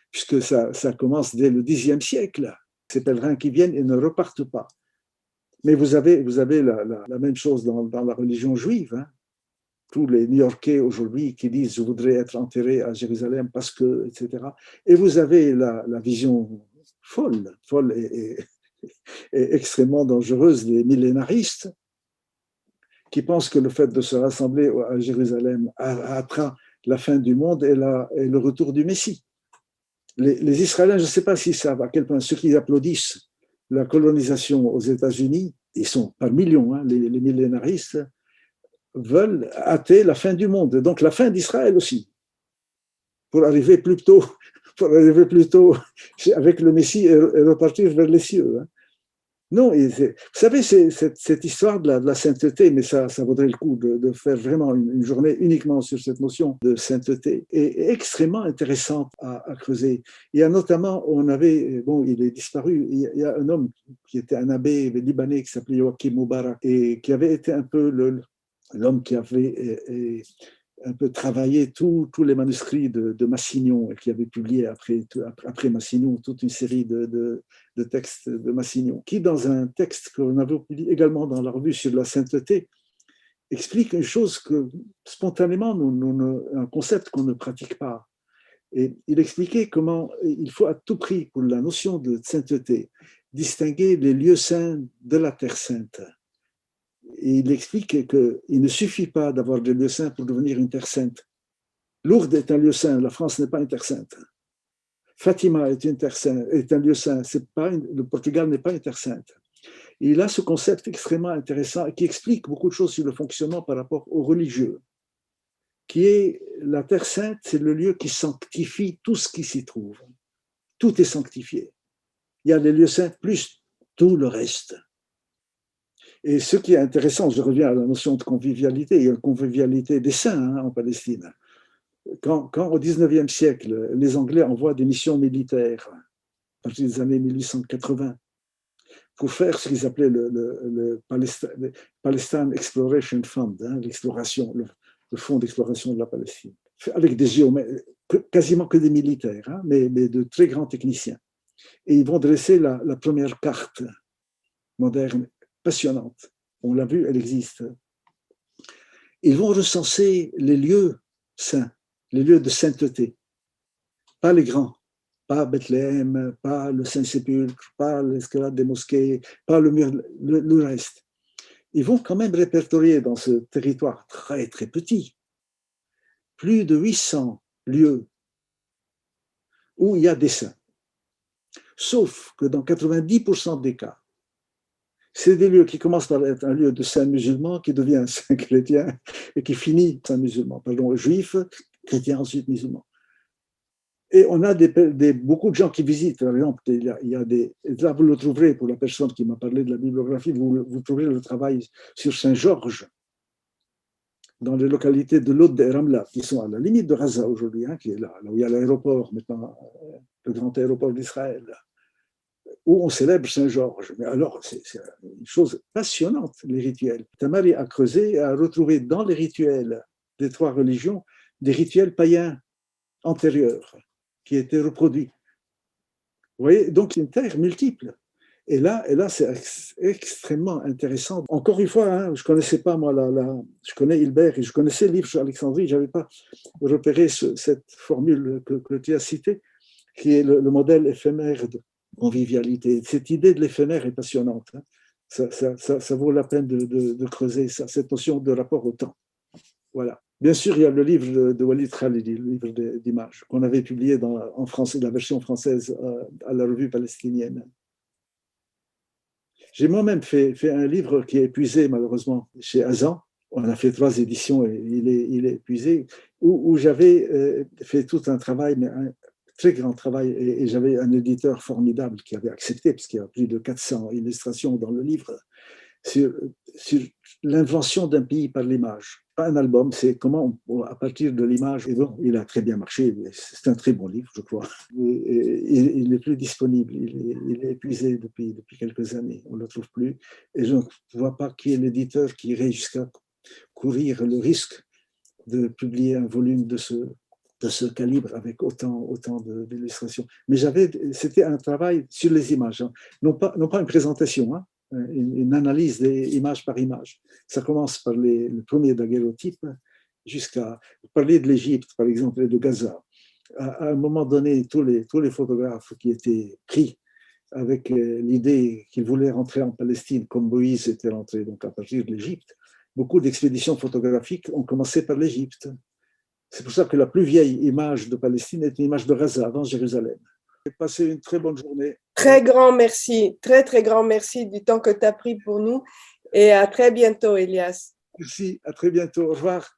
puisque ça commence dès le Xe siècle. Ces pèlerins qui viennent et ne repartent pas. Mais vous avez la même chose dans la religion juive. Hein. Tous les New-Yorkais aujourd'hui qui disent « je voudrais être enterré à Jérusalem parce que… » etc. Et vous avez la vision folle et extrêmement dangereuse des millénaristes qui pensent que le fait de se rassembler à Jérusalem atteint la fin du monde et le retour du Messie. Les Israéliens, je ne sais pas s'ils savent à quel point ceux qui applaudissent la colonisation aux États-Unis, ils sont par millions, hein, les millénaristes, veulent hâter la fin du monde, donc la fin d'Israël aussi, pour arriver plus tôt avec le Messie et repartir vers les cieux. Hein. Non, vous savez, cette histoire de la sainteté, mais ça vaudrait le coup de faire vraiment une journée uniquement sur cette notion de sainteté, est extrêmement intéressante à creuser. Il y a notamment, il est disparu, il y a un homme qui était un abbé libanais qui s'appelait Joachim Moubarak et qui avait été un peu l'homme qui avait un peu travaillé tous les manuscrits de Massignon et qui avait publié après Massignon toute une série de textes de Massignon, qui dans un texte qu'on avait publié également dans la revue sur la sainteté, explique une chose que spontanément, un concept qu'on ne pratique pas. Et il expliquait comment il faut à tout prix, pour la notion de sainteté, distinguer les lieux saints de la terre sainte. Et il explique qu'il ne suffit pas d'avoir des lieux saints pour devenir une terre sainte. Lourdes est un lieu saint, la France n'est pas une terre sainte. Fatima est un lieu saint, le Portugal n'est pas une terre sainte. Et il a ce concept extrêmement intéressant qui explique beaucoup de choses sur le fonctionnement par rapport aux religieux, qui est la terre sainte, c'est le lieu qui sanctifie tout ce qui s'y trouve. Tout est sanctifié. Il y a les lieux saints plus tout le reste. Et ce qui est intéressant, je reviens à la notion de convivialité, il y a une convivialité des saints en Palestine. Quand au XIXe siècle, les Anglais envoient des missions militaires, à partir des années 1880, pour faire ce qu'ils appelaient le Palestine Exploration Fund, l'exploration, le fonds d'exploration de la Palestine, avec des géomètres, quasiment que des militaires, mais de très grands techniciens. Et ils vont dresser la première carte moderne, passionnante. On l'a vu, elle existe. Ils vont recenser les lieux saints, les lieux de sainteté, pas les grands, pas Bethléem, pas le Saint-Sépulcre, pas l'escalade des mosquées, pas le mur, le reste. ils vont quand même répertorier dans ce territoire très, très petit plus de 800 lieux où il y a des saints. Sauf que dans 90% des cas, c'est des lieux qui commencent par être un lieu de saint musulman, qui devient un saint chrétien et qui finit saint musulman, pardon, juif, chrétien, ensuite musulman. Et on a beaucoup de gens qui visitent, par exemple, il y a des, là vous le trouverez pour la personne qui m'a parlé de la bibliographie, vous trouverez le travail sur Saint-Georges, dans les localités de l'Aude et Ramla, qui sont à la limite de Gaza aujourd'hui, hein, qui est là où il y a l'aéroport, maintenant, le grand aéroport d'Israël, où on célèbre Saint-Georges. Mais alors, c'est une chose passionnante, les rituels. Tamari a creusé et a retrouvé dans les rituels des trois religions des rituels païens antérieurs qui étaient reproduits. Vous voyez, donc une terre multiple. Et là c'est extrêmement intéressant. Encore une fois, hein, je ne connaissais pas, moi, je connais Hilbert et je connaissais le livre sur Alexandrie, je n'avais pas repéré cette formule que tu as citée, qui est le modèle éphémère de convivialité. Cette idée de l'éphémère est passionnante. Hein. Ça vaut la peine de creuser ça, cette notion de rapport au temps. Voilà. Bien sûr, il y a le livre de Walid Khalidi, le livre d'images, qu'on avait publié en français, la version française à la revue palestinienne. J'ai moi-même fait un livre qui est épuisé, malheureusement, chez Azan. On a fait 3 éditions et il est épuisé, où j'avais fait tout un travail, mais un très grand travail, et j'avais un éditeur formidable qui avait accepté, parce qu'il y a plus de 400 illustrations dans le livre, sur l'invention d'un pays par l'image. Pas un album, c'est comment, à partir de l'image, et bon, il a très bien marché, c'est un très bon livre, je crois. Il n'est plus disponible, il est épuisé depuis quelques années, on ne le trouve plus, et je ne vois pas qui est l'éditeur qui irait jusqu'à courir le risque de publier un volume de ce calibre avec autant d'illustrations. Mais c'était un travail sur les images, hein. Non pas une présentation, hein. Une analyse des images par image. Ça commence par le premier daguerréotype jusqu'à parler de l'Égypte, par exemple, et de Gaza. À un moment donné, tous les photographes qui étaient pris avec l'idée qu'ils voulaient rentrer en Palestine, comme Moïse était rentré donc à partir de l'Égypte, beaucoup d'expéditions photographiques ont commencé par l'Égypte. C'est pour ça que la plus vieille image de Palestine est une image de Gaza, avant Jérusalem. Passez une très bonne journée. Très grand merci, très, très grand merci du temps que tu as pris pour nous et à très bientôt, Elias. Merci, à très bientôt. Au revoir.